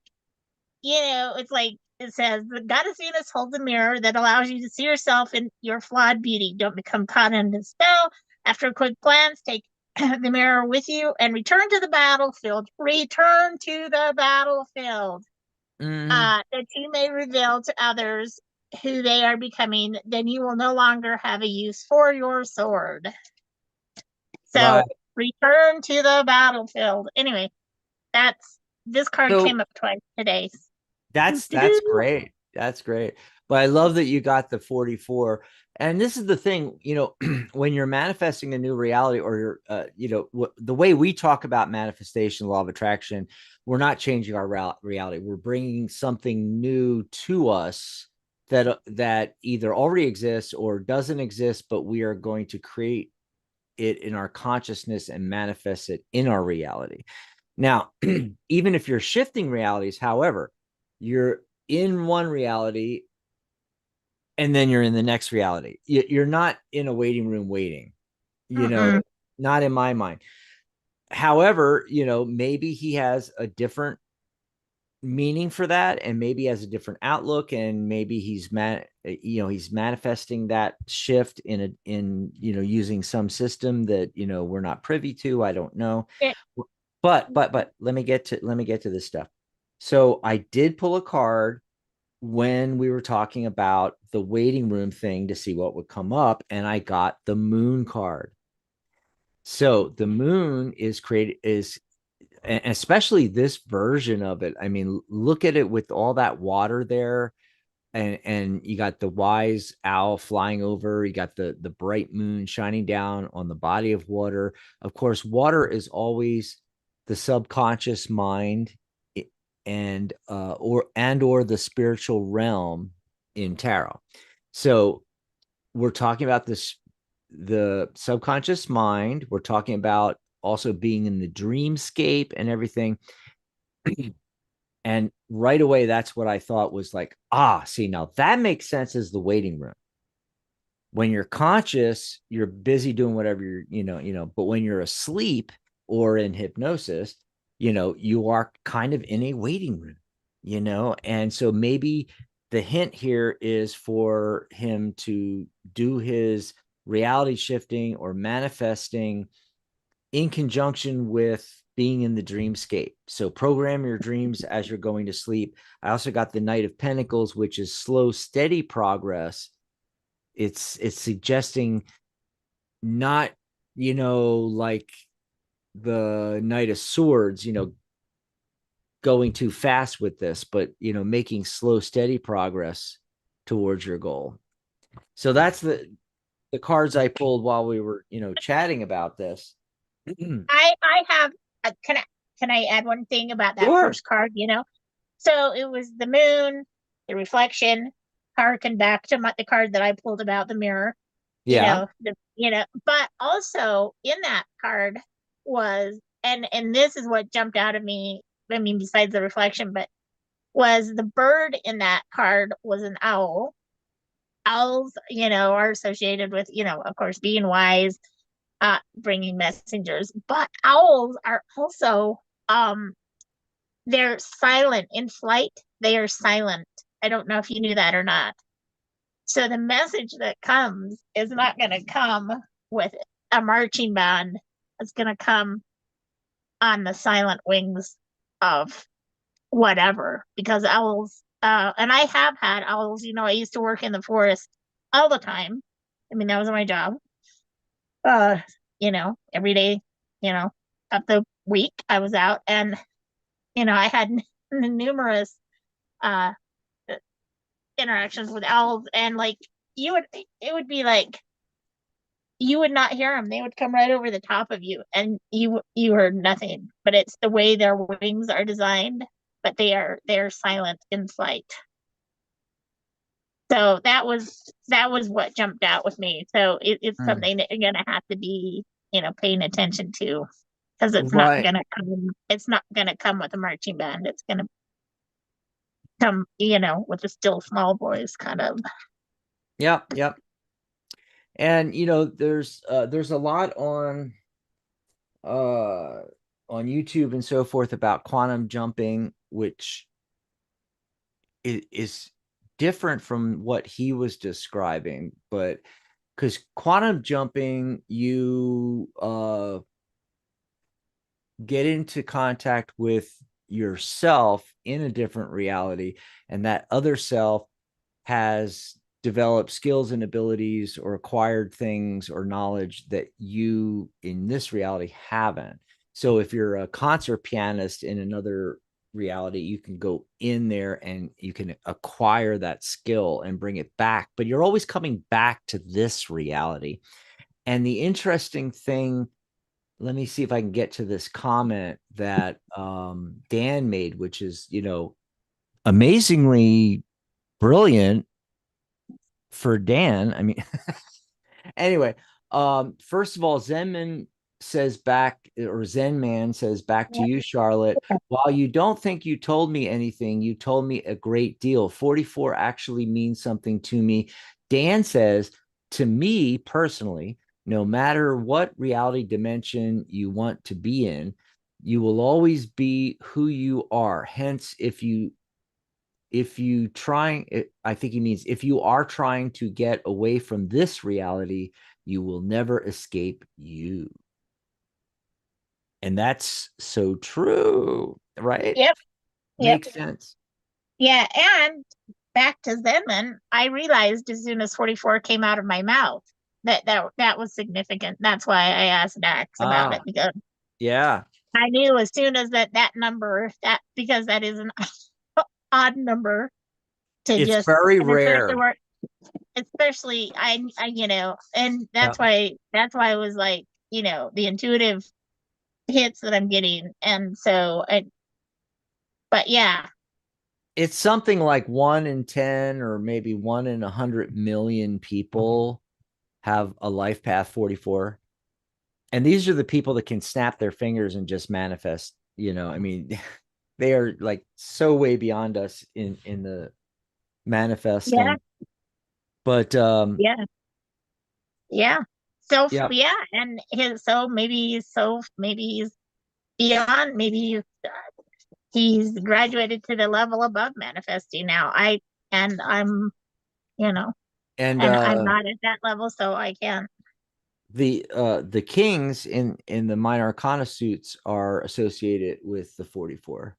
it's like it says the goddess Venus holds a mirror that allows you to see yourself in your flawed beauty. Don't become caught in the spell. After a quick glance, take the mirror with you and return to the battlefield. Return to the battlefield. Hmm. That you may reveal to others who they are becoming. Then you will no longer have a use for your sword. So Right. return to the battlefield. Anyway, that's this card came So up twice today. that's great. That's great. But I love that you got the 44. And this is the thing, when you're manifesting a new reality or you're, the way we talk about manifestation, law of attraction, we're not changing our reality. We're bringing something new to us that either already exists or doesn't exist, but we are going to create it in our consciousness and manifest it in our reality. Now, even if you're shifting realities, however, you're in one reality and then you're in the next reality. You're not in a waiting room waiting, you know, Mm-mm. not in my mind. However, maybe he has a different meaning for that and maybe has a different outlook and maybe he's manifesting that shift in using some system that we're not privy to. I don't know. Yeah. But let me get to this stuff. So I did pull a card when we were talking about the waiting room thing to see what would come up, and I got the moon card. So the moon is created is especially this version of it. I mean, look at it with all that water there, and you got the wise owl flying over, you got the bright moon shining down on the body of water. Of course, water is always the subconscious mind, or the spiritual realm in tarot. So we're talking about the subconscious mind. We're talking about also being in the dreamscape and everything. And right away, that's what I thought was like, see, now that makes sense as the waiting room. When you're conscious, you're busy doing whatever but when you're asleep or in hypnosis, you are kind of in a waiting room. And so maybe the hint here is for him to do his reality shifting or manifesting in conjunction with being in the dreamscape. So program your dreams as you're going to sleep. I also got the Knight of Pentacles, which is slow, steady progress. It's suggesting not, like the Knight of Swords, going too fast with this, but making slow, steady progress towards your goal. So that's the cards I pulled while we were, chatting about this. I have can I add one thing about that Sure. first card? So it was the moon, the reflection, harken back to the card that I pulled about the mirror. Yeah. But also in that card was, and this is what jumped out of me. I mean, besides the reflection, but was the bird in that card was an owl. Owls, are associated with, of course, being wise, bringing messengers. But owls are also, they're silent in flight. They are silent. I don't know if you knew that or not. So the message that comes is not going to come with a marching band. It's going to come on the silent wings of whatever, because owls, and I have had owls. I used to work in the forest all the time. I mean, that was my job. Uh, every day, of the week I was out, and I had numerous uh interactions with owls, and like it would be like you would not hear them. They would come right over the top of you, and you heard nothing. But it's the way their wings are designed. But they're silent in flight. So that was what jumped out with me. So it's Mm. something that you're gonna have to be, paying attention to, because it's not Right. gonna come. It's not gonna come with a marching band. It's gonna. come, with the still small voice kind of. Yep, yep. And there's a lot uh on YouTube and so forth about quantum jumping, which is different from what he was describing, but because quantum jumping, you get into contact with yourself in a different reality, and that other self has developed skills and abilities or acquired things or knowledge that you in this reality haven't. So if you're a concert pianist in another reality, you can go in there and you can acquire that skill and bring it back, but you're always coming back to this reality. And the interesting thing, let me see if I can get to this comment that Dan made, which is, amazingly brilliant for Dan. I mean, anyway, first of all, Zenman says back, or Zen Man says back to you, Charlotte. While you don't think you told me anything, you told me a great deal. 44 actually means something to me. Dan says, to me personally, no matter what reality dimension you want to be in, you will always be who you are. Hence, if you trying, I think he means if you are trying to get away from this reality, you will never escape you. And that's so true, right? Yep. Yep. Makes sense. Yeah. And back to Zenman, I realized as soon as 44 came out of my mouth that was significant. That's why I asked Dax about it, Ah, because yeah. I knew as soon as that number, that because that is an odd number to It's just, very and especially rare. where, especially and Yeah. that's why I was like, the intuitive hits that I'm getting. And so but yeah. It's something like 1 in 10 or maybe 1 in 100 million people have a life path 44. And these are the people that can snap their fingers and just manifest, I mean, they are like so way beyond us in the Yeah. manifesting. But Yeah. Yeah. So yeah. yeah, and maybe he's beyond, maybe he's graduated to the level above manifesting now. And I'm, you know, And and I'm not at that level, so I can't. the kings in the minor arcana suits are associated with the 44.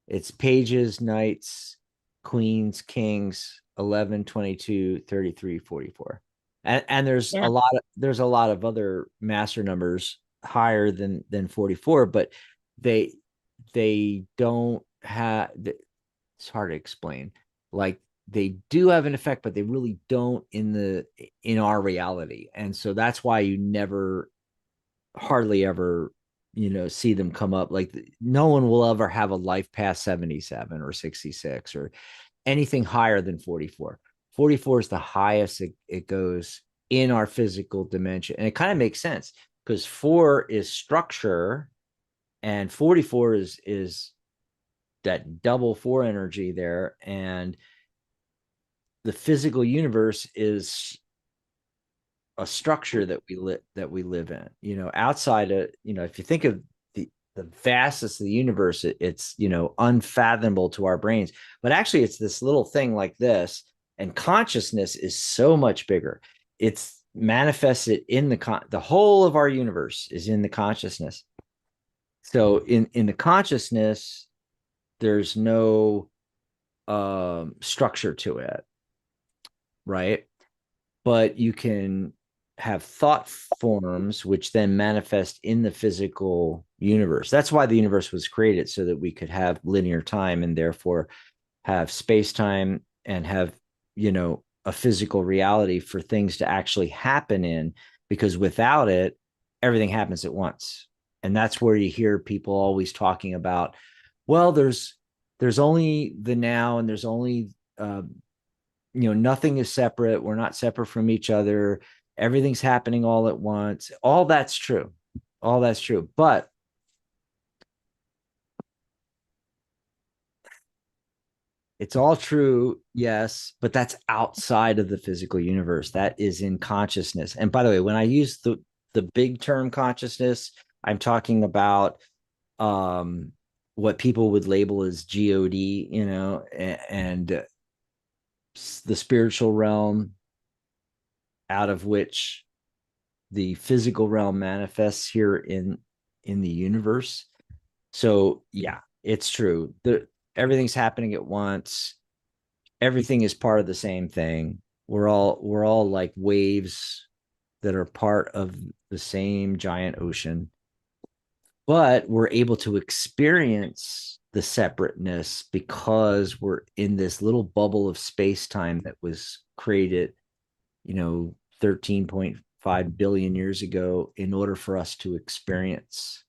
It's pages, knights, queens, kings, 11, 22, 33, 44. And Yeah. there's a lot of other master numbers higher than 44, but they they don't have, it's hard to explain. Like they do have an effect, but they really don't in our reality. And so that's why you never, hardly ever, see them come up. Like no one will ever have a life past 77 or 66 or anything higher than 44. 44 is the highest it goes in our physical dimension. And it kind of makes sense because 4 is structure and 44 is that double 4 energy there. And the physical universe is a structure that we live in. Outside of, if you think of the vastness of the universe, it's unfathomable to our brains. But actually, it's this little thing like this, and consciousness is so much bigger. It's manifested in the whole of our universe is in the consciousness. So in the consciousness, there's no structure to it, right? But you can have thought forms which then manifest in the physical universe. That's why the universe was created, so that we could have linear time and therefore have space time and have, a physical reality for things to actually happen in, because without it, everything happens at once. And that's where you hear people always talking about, well, there's only the now and there's only nothing is separate. We're not separate from each other. Everything's happening all at once. All that's true. All that's true. But It's all true, yes, but that's outside of the physical universe. That is in consciousness. And by the way, when I use the big term consciousness, I'm talking about um what people would label as God, and the spiritual realm out of which the physical realm manifests here in the universe. So yeah, it's true. Everything's happening at once. Everything is part of the same thing. We're all like waves that are part of the same giant ocean, but we're able to experience the separateness because we're in this little bubble of space time that was created, 13.5 billion years ago in order for us to experience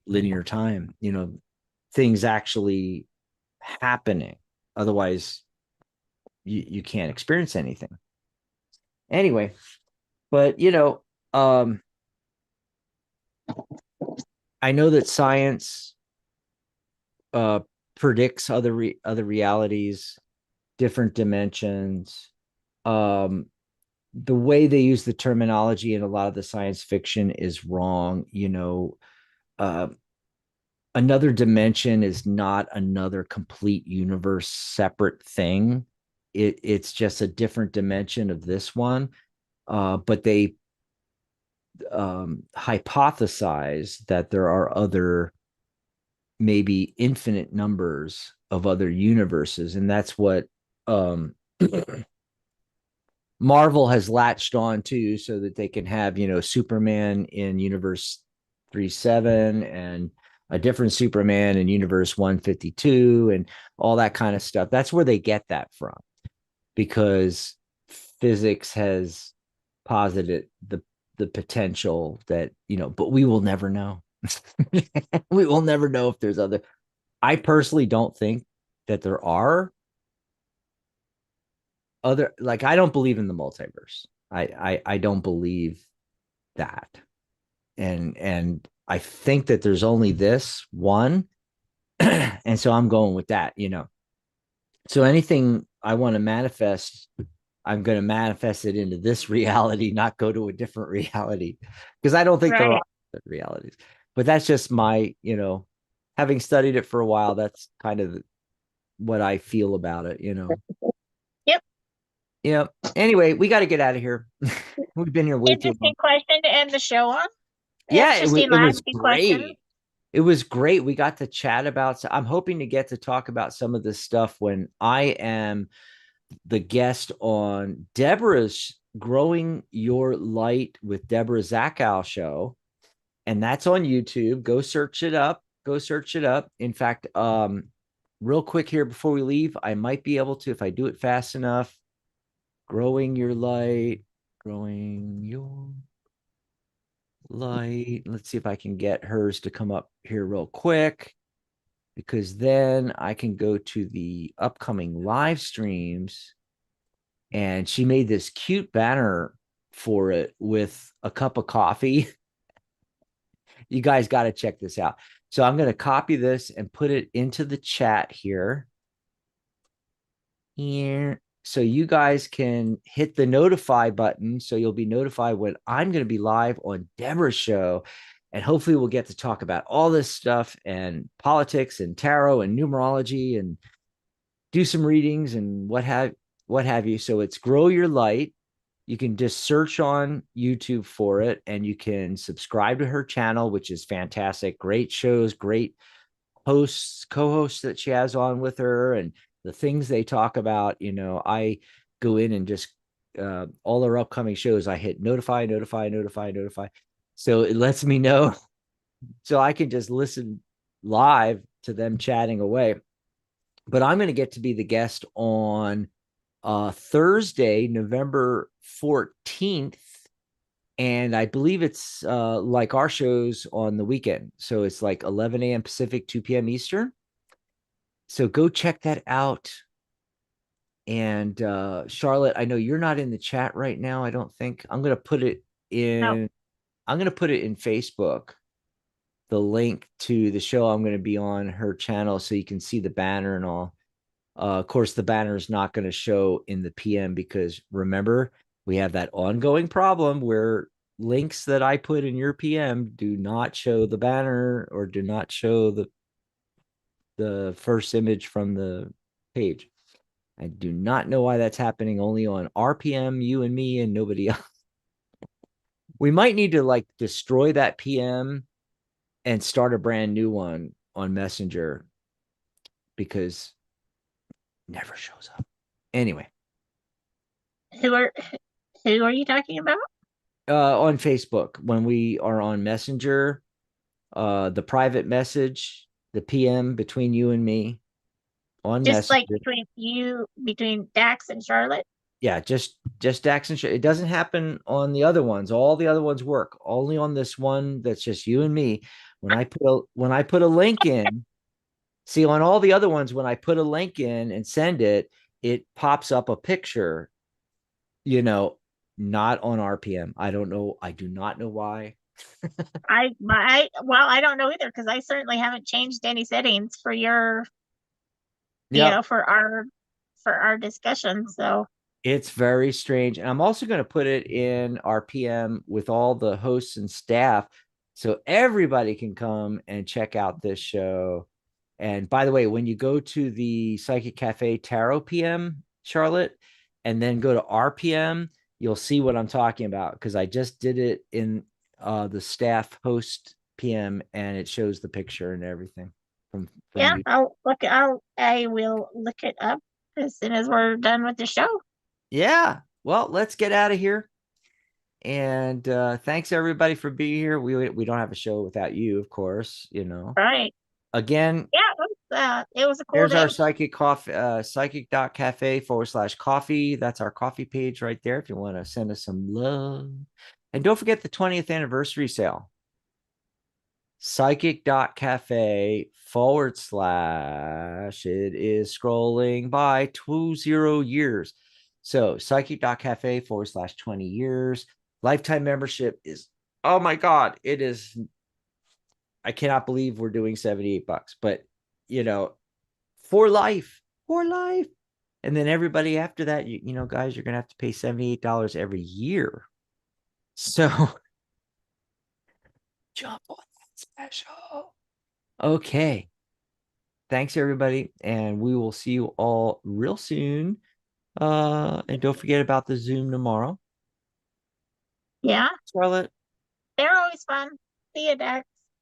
linear time, things actually happening. Otherwise, you can't experience anything. Anyway, but I know that science uh predicts other realities, different dimensions. Um the way they use the terminology in a lot of the science fiction is wrong. Uh another dimension is not another complete universe separate thing. It's just a different dimension of this one. But they hypothesize that there are other, maybe infinite numbers of other universes, and that's what um Marvel has latched on to, so that they can have, Superman in universe 37 and a different Superman in universe 152 and all that kind of stuff. That's where they get that from, because physics has posited the potential that, but we will never know. We will never know if there's other. I personally don't think that there are other, like, I don't believe in the multiverse. I don't believe that. And I think that there's only this one. And so I'm going with that. So anything I want to manifest, I'm going to manifest it into this reality, not go to a different reality, because I don't think there are Right. realities. But that's just my, having studied it for a while, that's kind of what I feel about it. Yep. Yeah. Anyway, we got to get out of here. We've been here way too long. Interesting question to end the show on. Yeah, it was Interesting it last was few questions. great. It was great. We got to chat about. So I'm hoping to get to talk about some of this stuff when I am the guest on Deborah's Growing Your Light with Deborah Zachow show, and that's on YouTube. Go search it up. Go search it up. In fact, real quick here before we leave, I might be able to, if I do it fast enough. Growing Your Light, Growing Your Light. Let's see if I can get hers to come up here real quick, because then I can go to the upcoming live streams. And she made this cute banner for it with a cup of coffee. You guys got to check this out. So I'm going to copy this and put it into the chat here. Here. So you guys can hit the notify button, so you'll be notified when I'm going to be live on Deborah's show. And hopefully we'll get to talk about all this stuff and politics and tarot and numerology and do some readings and what have you. So it's Grow Your Light. You can just search on YouTube for it, and you can subscribe to her channel, which is fantastic. Great shows, great hosts, co-hosts that she has on with her, and the things they talk about. I go in and just all our upcoming shows, I hit notify, notify, notify, notify. So it lets me know so I can just listen live to them chatting away. But I'm going to get to be the guest on Thursday, November 14th. And I believe it's like our shows on the weekend. So it's like 11 a.m. Pacific, 2 p.m. Eastern. So go check that out. And Charlotte, I know you're not in the chat right now. I don't think. I'm going to put it No. in. I'm going to put it in Facebook. the link to the show I'm going to be on her channel so you can see the banner and all. Of course, the banner is not going to show in the PM because remember, we have that ongoing problem where links that I put in your PM do not show the banner or do not show the first image from the page. I do not know why that's happening only on RPM, you and me, and nobody else. We might need to like destroy that PM and start a brand new one on Messenger because it never shows up. Anyway, Who are who are you talking about? on Facebook, when we are on Messenger, the private message, the PM between you and me on Just like Messenger. between Dax and Charlotte. Yeah, just Dax and it doesn't happen on the other ones. All the other ones work. Only on this one that's just you and me. When I put a link in, see on all the other ones, when I put a link in and send it, it pops up a picture, you know, not on RPM. I don't know. I do not know why. Well, I don't know either because I certainly haven't changed any settings for your, Yep. for our discussion. So It's very strange. And I'm also going to put it in our PM with all the hosts and staff so everybody can come and check out this show. And by the way, when you go to the Psychic Cafe Tarot PM, Charlotte, and then go to RPM, you'll see what I'm talking about because I just did it in the staff host PM and it shows the picture and everything from yeah, you. I will look it up as soon as we're done with the show. Yeah. Well, let's get out of here. And thanks everybody for being here. We don't have a show without you, of course, you know. All right. Again, Yeah, it was a cool there's our day. psychic coffee, psychic.cafe/coffee. That's our coffee page right there if you want to send us some love. And don't forget the 20th anniversary sale. Psychic.cafe / it is scrolling by 20 years. So psychic.cafe / 20 years. Lifetime membership is, oh my God, it is. I cannot believe we're doing $78, but you know, for life, for life. And then everybody after that, you know, guys, you're going to have to pay $78 every year. So jump on that special. Okay. Thanks, everybody. And we will see you all real soon. And don't forget about the Zoom tomorrow. Yeah, Charlotte. they're always fun. See you, Dax.